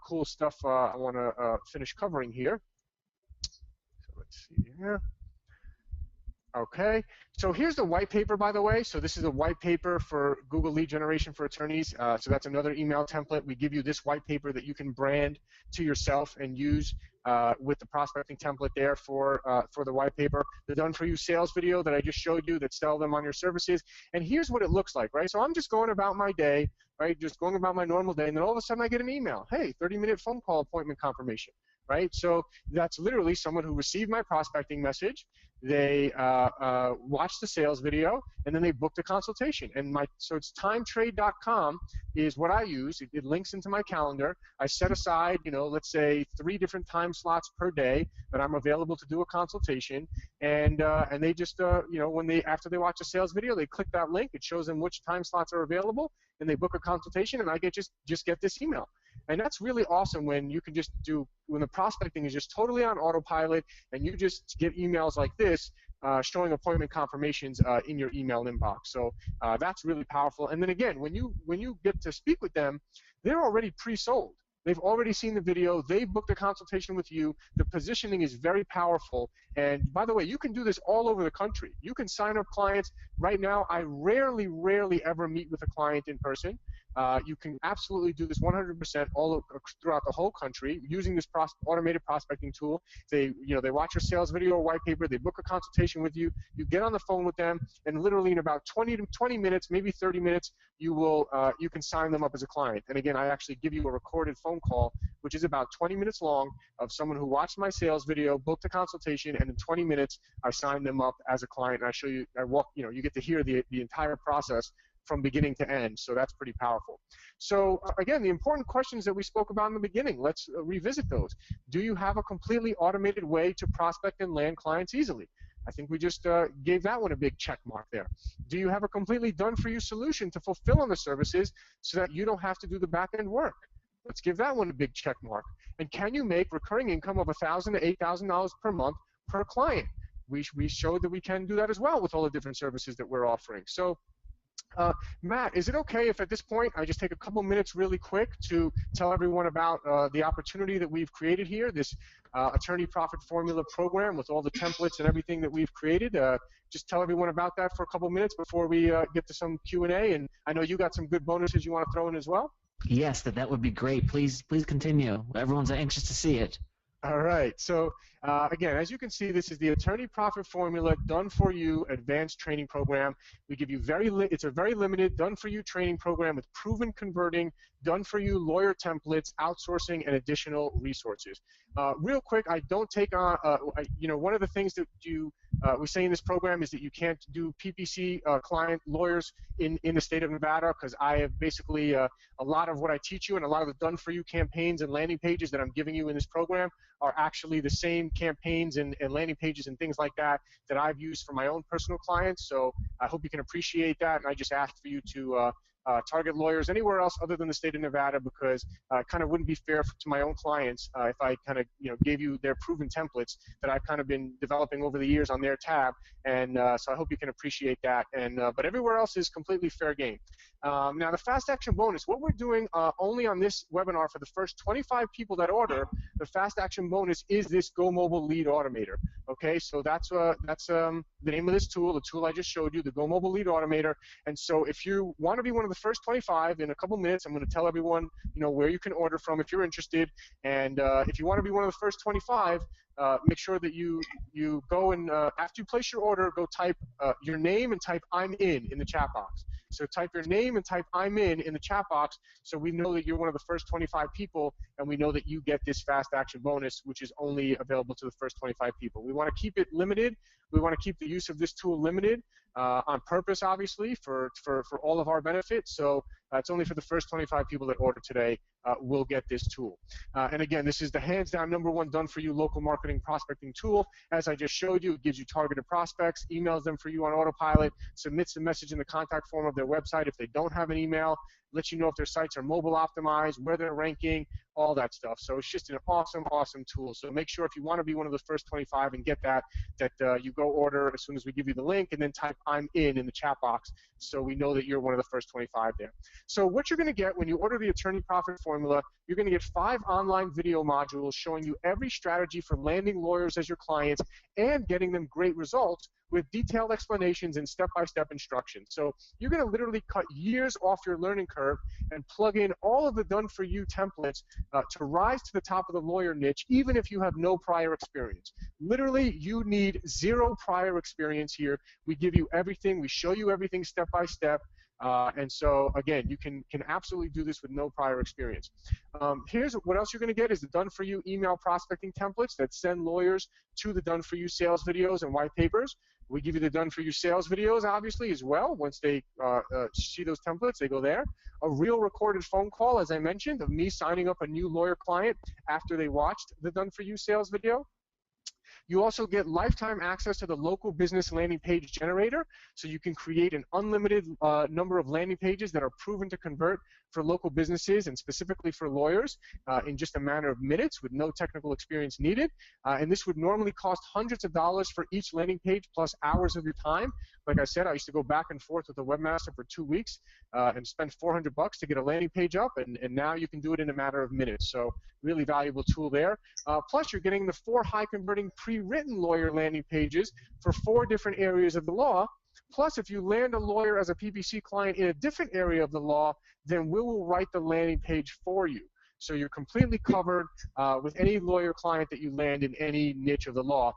cool stuff I want to finish covering here. So let's see here. Okay, so here's the white paper, by the way. So this is a white paper for Google Lead Generation for Attorneys. So that's another email template. We give you this white paper that you can brand to yourself and use with the prospecting template there for the white paper. The done-for-you sales video that I just showed you that sell them on your services. And here's what it looks like, right? So I'm just going about my day, right? Just going about my normal day, and then all of a sudden I get an email. Hey, 30-minute phone call appointment confirmation. Right? So that's literally someone who received my prospecting message. They watched the sales video, and then they booked a consultation. And so it's timetrade.com is what I use. It links into my calendar. I set aside, let's say 3 different time slots per day that I'm available to do a consultation. And they just, after they watch a sales video, they click that link. It shows them which time slots are available, and they book a consultation, and I just get this email. And that's really awesome when you can just when the prospecting is just totally on autopilot and you just get emails like this showing appointment confirmations in your email inbox. So that's really powerful. And then again, when you get to speak with them, they're already pre-sold. They've already seen the video. They've booked a consultation with you. The positioning is very powerful. And by the way, you can do this all over the country. You can sign up clients. Right now, I rarely ever meet with a client in person. You can absolutely do this 100% all throughout the whole country using this automated prospecting tool. They watch your sales video or white paper. They book a consultation with you. You get on the phone with them, and literally in about 20 minutes, maybe 30 minutes, you can sign them up as a client. And again, I actually give you a recorded phone call, which is about 20 minutes long, of someone who watched my sales video, booked a consultation, and in 20 minutes, I sign them up as a client. And I show you, you get to hear the entire process from beginning to end. So that's pretty powerful. So again, the important questions that we spoke about in the beginning, let's revisit those. Do you have a completely automated way to prospect and land clients easily? I think we just gave that one a big check mark there. Do you have a completely done-for-you solution to fulfill on the services so that you don't have to do the back-end work? Let's give that one a big check mark. And can you make recurring income of $1,000 to $8,000 per month per client? We showed that we can do that as well with all the different services that we're offering. So Matt, is it okay if at this point I just take a couple minutes really quick to tell everyone about the opportunity that we've created here, this Attorney Profit Formula program with all the templates and everything that we've created? Just tell everyone about that for a couple minutes before we get to some Q&A, and I know you got some good bonuses you want to throw in as well. Yes, that would be great. Please continue. Everyone's anxious to see it. All right. So again, as you can see, this is the Attorney Profit Formula done-for-you advanced training program. We give you it's a very limited done-for-you training program with proven converting, done-for-you lawyer templates, outsourcing, and additional resources. Real quick, I don't take on, one of the things that we say in this program is that you can't do PPC client lawyers in the state of Nevada, because I have basically a lot of what I teach you and a lot of the done-for-you campaigns and landing pages that I'm giving you in this program are actually the same campaigns and landing pages and things like that that I've used for my own personal clients. So I hope you can appreciate that, and I just asked for you to target lawyers anywhere else other than the state of Nevada, because it kind of wouldn't be fair to my own clients if I kind of gave you their proven templates that I've kind of been developing over the years on their tab, and so I hope you can appreciate that. And but everywhere else is completely fair game. Now the fast action bonus, what we're doing only on this webinar for the first 25 people that order, the fast action bonus is this Go Mobile Lead Automator. Okay, so that's the name of this tool, the tool I just showed you, the Go Mobile Lead Automator. And so if you want to be one of the first 25, in a couple minutes, I'm going to tell everyone where you can order from if you're interested. And if you want to be one of the first 25, make sure that you go and after you place your order, go type your name and type "I'm in" the chat box. So type your name and type "I'm in" the chat box, so we know that you're one of the first 25 people, and we know that you get this fast action bonus, which is only available to the first 25 people. We want to keep it limited. We want to keep the use of this tool limited on purpose, obviously, for all of our benefits. So it's only for the first 25 people that order today will get this tool. And again, this is the hands-down #1 done-for-you local marketing prospecting tool. As I just showed you, it gives you targeted prospects, emails them for you on autopilot, submits the message in the contact form of their website if they don't have an email, lets you know if their sites are mobile optimized, where they're ranking, all that stuff. So it's just an awesome, awesome tool. So make sure if you want to be one of the first 25 and get that you go order as soon as we give you the link, and then type "I'm in" the chat box, so we know that you're one of the first 25 there. So what you're going to get when you order the Attorney Profit Formula, you're going to get 5 online video modules showing you every strategy for landing lawyers as your clients and getting them great results with detailed explanations and step-by-step instructions. So you're going to literally cut years off your learning curve and plug in all of the done-for-you templates to rise to the top of the lawyer niche, even if you have no prior experience. Literally, you need 0 prior experience here. We give you everything. We show you everything step by step. And so, again, you can absolutely do this with no prior experience. Here's what else you're going to get is the done-for-you email prospecting templates that send lawyers to the done-for-you sales videos and white papers. We give you the done-for-you sales videos, obviously, as well. Once they see those templates, they go there. A real recorded phone call, as I mentioned, of me signing up a new lawyer client after they watched the done-for-you sales video. You also get lifetime access to the local business landing page generator, so you can create an unlimited number of landing pages that are proven to convert for local businesses and specifically for lawyers in just a matter of minutes with no technical experience needed. And this would normally cost hundreds of dollars for each landing page plus hours of your time. Like I said, I used to go back and forth with a webmaster for 2 weeks and spend $400 to get a landing page up, and now you can do it in a matter of minutes. So really valuable tool there. Plus, you're getting the 4 high-converting pre-written lawyer landing pages for 4 different areas of the law. Plus, if you land a lawyer as a PPC client in a different area of the law, then we will write the landing page for you. So you're completely covered with any lawyer client that you land in any niche of the law.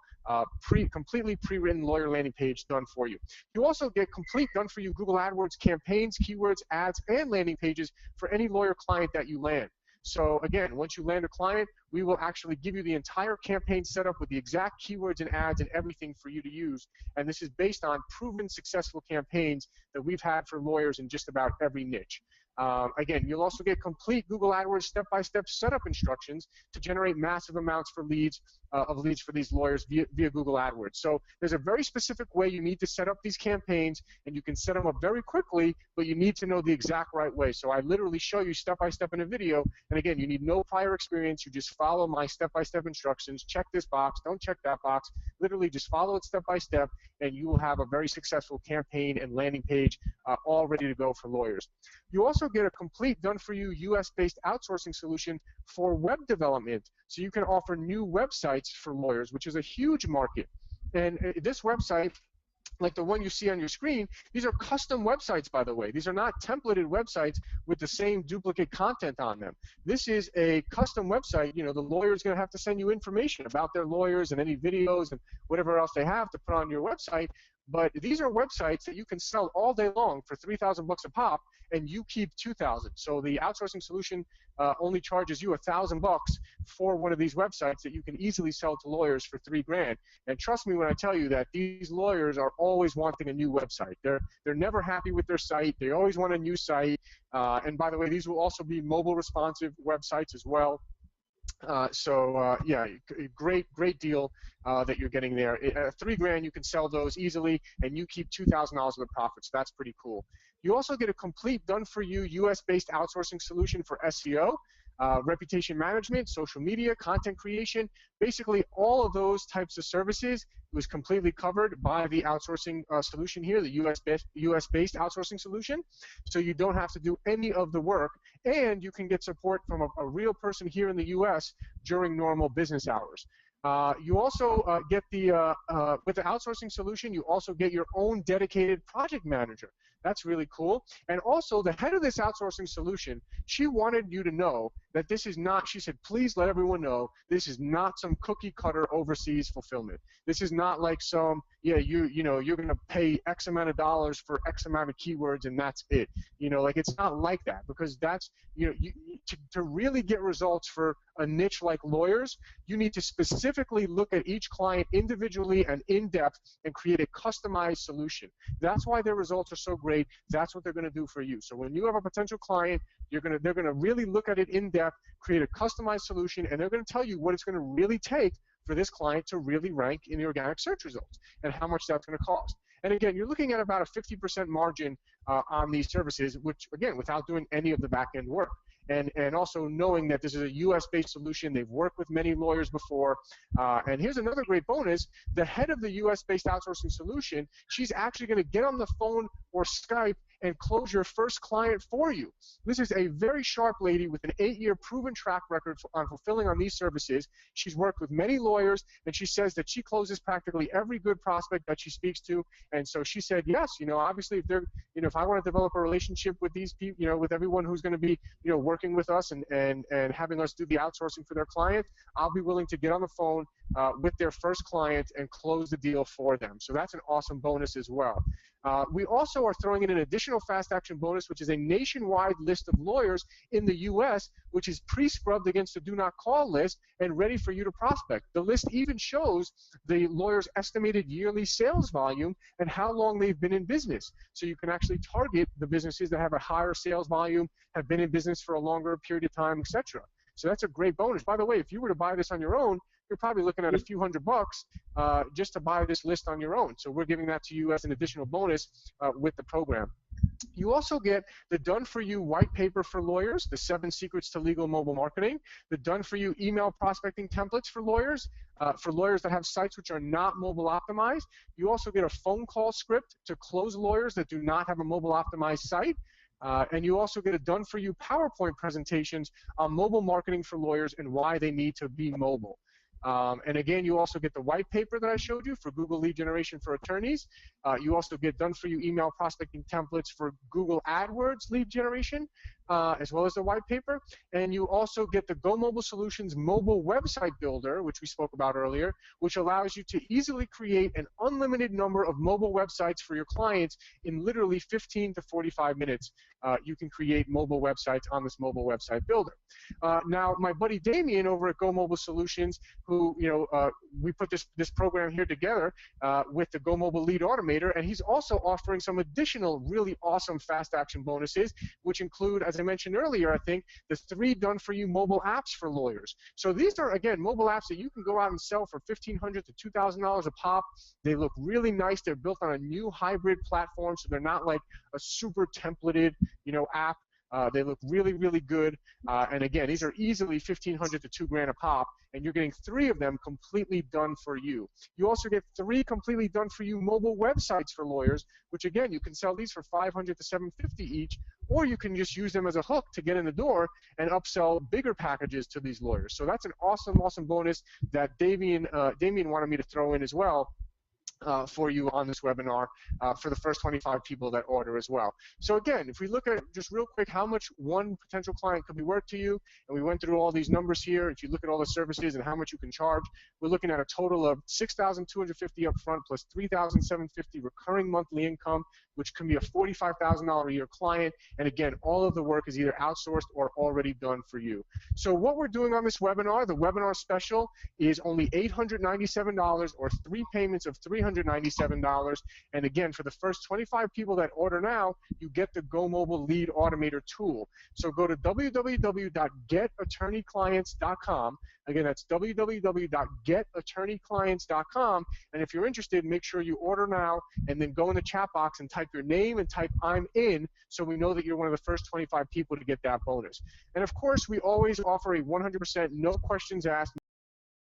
Completely pre-written lawyer landing page done for you. You also get complete done-for-you Google AdWords campaigns, keywords, ads, and landing pages for any lawyer client that you land. So again, once you land a client, we will actually give you the entire campaign set up with the exact keywords and ads and everything for you to use. And this is based on proven successful campaigns that we've had for lawyers in just about every niche. Again, you'll also get complete Google AdWords step-by-step setup instructions to generate massive amounts for leads for these lawyers via Google AdWords. So there's a very specific way you need to set up these campaigns, and you can set them up very quickly, but you need to know the exact right way. So I literally show you step-by-step in a video, and again, you need no prior experience. You just follow my step-by-step instructions. Check this box. Don't check that box. Literally just follow it step-by-step, and you will have a very successful campaign and landing page all ready to go for lawyers. You also get a complete done-for-you US-based outsourcing solution for web development. So you can offer new websites for lawyers, which is a huge market. And this website, like the one you see on your screen, these are custom websites, by the way. These are not templated websites with the same duplicate content on them. This is a custom website. You know, the lawyer's going to have to send you information about their lawyers and any videos and whatever else they have to put on your website. But these are websites that you can sell all day long for $3,000 a pop, and you keep $2,000. So the outsourcing solution only charges you $1,000 for one of these websites that you can easily sell to lawyers for $3,000. And trust me when I tell you that these lawyers are always wanting a new website. They're never happy with their site. They always want a new site. And by the way, these will also be mobile responsive websites as well. Yeah, great deal that you're getting there. At $3,000, you can sell those easily, and you keep $2,000 of the profit. So that's pretty cool. You also get a complete done-for-you US-based outsourcing solution for SEO, reputation management, social media, content creation. Basically, all of those types of services was completely covered by the outsourcing solution here, the US-based outsourcing solution. So you don't have to do any of the work, and you can get support from a real person here in the US during normal business hours. You also get with the outsourcing solution, you also get your own dedicated project manager. That's really cool. And also, the head of this outsourcing solution, she wanted you to know that this is not, she said, please let everyone know, this is not some cookie cutter overseas fulfillment. This is not like some, yeah, you know, you're going to pay X amount of dollars for X amount of keywords and that's it. You know, like it's not like that, because that's, you know, to really get results for a niche like lawyers, you need to specifically look at each client individually and in depth and create a customized solution. That's why their results are so great. That's what they're going to do for you. So when you have a potential client, they're going to really look at it in depth, create a customized solution, and they're going to tell you what it's going to really take for this client to really rank in the organic search results and how much that's going to cost. And again, you're looking at about a 50% margin on these services, which again, without doing any of the back-end work. And also knowing that this is a US-based solution, they've worked with many lawyers before. And here's another great bonus. The head of the US-based outsourcing solution, she's actually going to get on the phone or Skype and close your first client for you. This is a very sharp lady with an 8-year proven track record on fulfilling on these services. She's worked with many lawyers, and she says that she closes practically every good prospect that she speaks to. And so she said, yes, you know, obviously if they're, you know, if I want to develop a relationship with these people, you know, with everyone who's going to be, you know, working with us and having us do the outsourcing for their client, I'll be willing to get on the phone with their first client and close the deal for them. So that's an awesome bonus as well. We also are throwing in an additional fast action bonus, which is a nationwide list of lawyers in the U.S., which is pre-scrubbed against the do not call list and ready for you to prospect. The list even shows the lawyer's estimated yearly sales volume and how long they've been in business. So you can actually target the businesses that have a higher sales volume, have been in business for a longer period of time, etc. So that's a great bonus. By the way, if you were to buy this on your own, you're probably looking at a few $100 just to buy this list on your own. So we're giving that to you as an additional bonus with the program. You also get the done-for-you white paper for lawyers, the 7 Secrets to Legal Mobile Marketing, the done-for-you email prospecting templates for lawyers that have sites which are not mobile optimized. You also get a phone call script to close lawyers that do not have a mobile optimized site. And you also get a done-for-you PowerPoint presentations on mobile marketing for lawyers and why they need to be mobile. And again, you also get the white paper that I showed you for Google lead generation for attorneys. You also get done-for-you email prospecting templates for Google AdWords lead generation, as well as the white paper. And you also get the Go Mobile Solutions mobile website builder, which we spoke about earlier, which allows you to easily create an unlimited number of mobile websites for your clients in literally 15 to 45 minutes. You can create mobile websites on this mobile website builder. Now, my buddy Damien over at Go Mobile Solutions, who, we put this program here together with the Go Mobile Lead Automator, and he's also offering some additional really awesome fast action bonuses, which include, as I mentioned earlier, I think, the 3 done-for-you mobile apps for lawyers. So these are, again, mobile apps that you can go out and sell for $1,500 to $2,000 a pop. They look really nice. They're built on a new hybrid platform, so they're not like a super templated, app. They look really, really good. And again, these are easily $1,500 to $2,000 a pop, and you're getting 3 of them completely done for you. You also get 3 completely done for you mobile websites for lawyers, which again, you can sell these for $500 to $750 each, or you can just use them as a hook to get in the door and upsell bigger packages to these lawyers. So that's an awesome, awesome bonus that Damien wanted me to throw in as well. For you on this webinar for the first 25 people that order as well. So again, if we look at just real quick how much one potential client could be worth to you, and we went through all these numbers here, if you look at all the services and how much you can charge, we're looking at a total of $6,250 up front plus $3,750 recurring monthly income, which can be a $45,000 a year client. And again, all of the work is either outsourced or already done for you. So what we're doing on this webinar, the webinar special, is only $897 or 3 payments of $397. And again, for the first 25 people that order now, you get the Go Mobile Lead Automator tool. So go to www.getattorneyclients.com. Again, that's www.getattorneyclients.com. And if you're interested, make sure you order now and then go in the chat box and type your name and type "I'm in," so we know that you're one of the first 25 people to get that bonus. And of course, we always offer a 100% no questions asked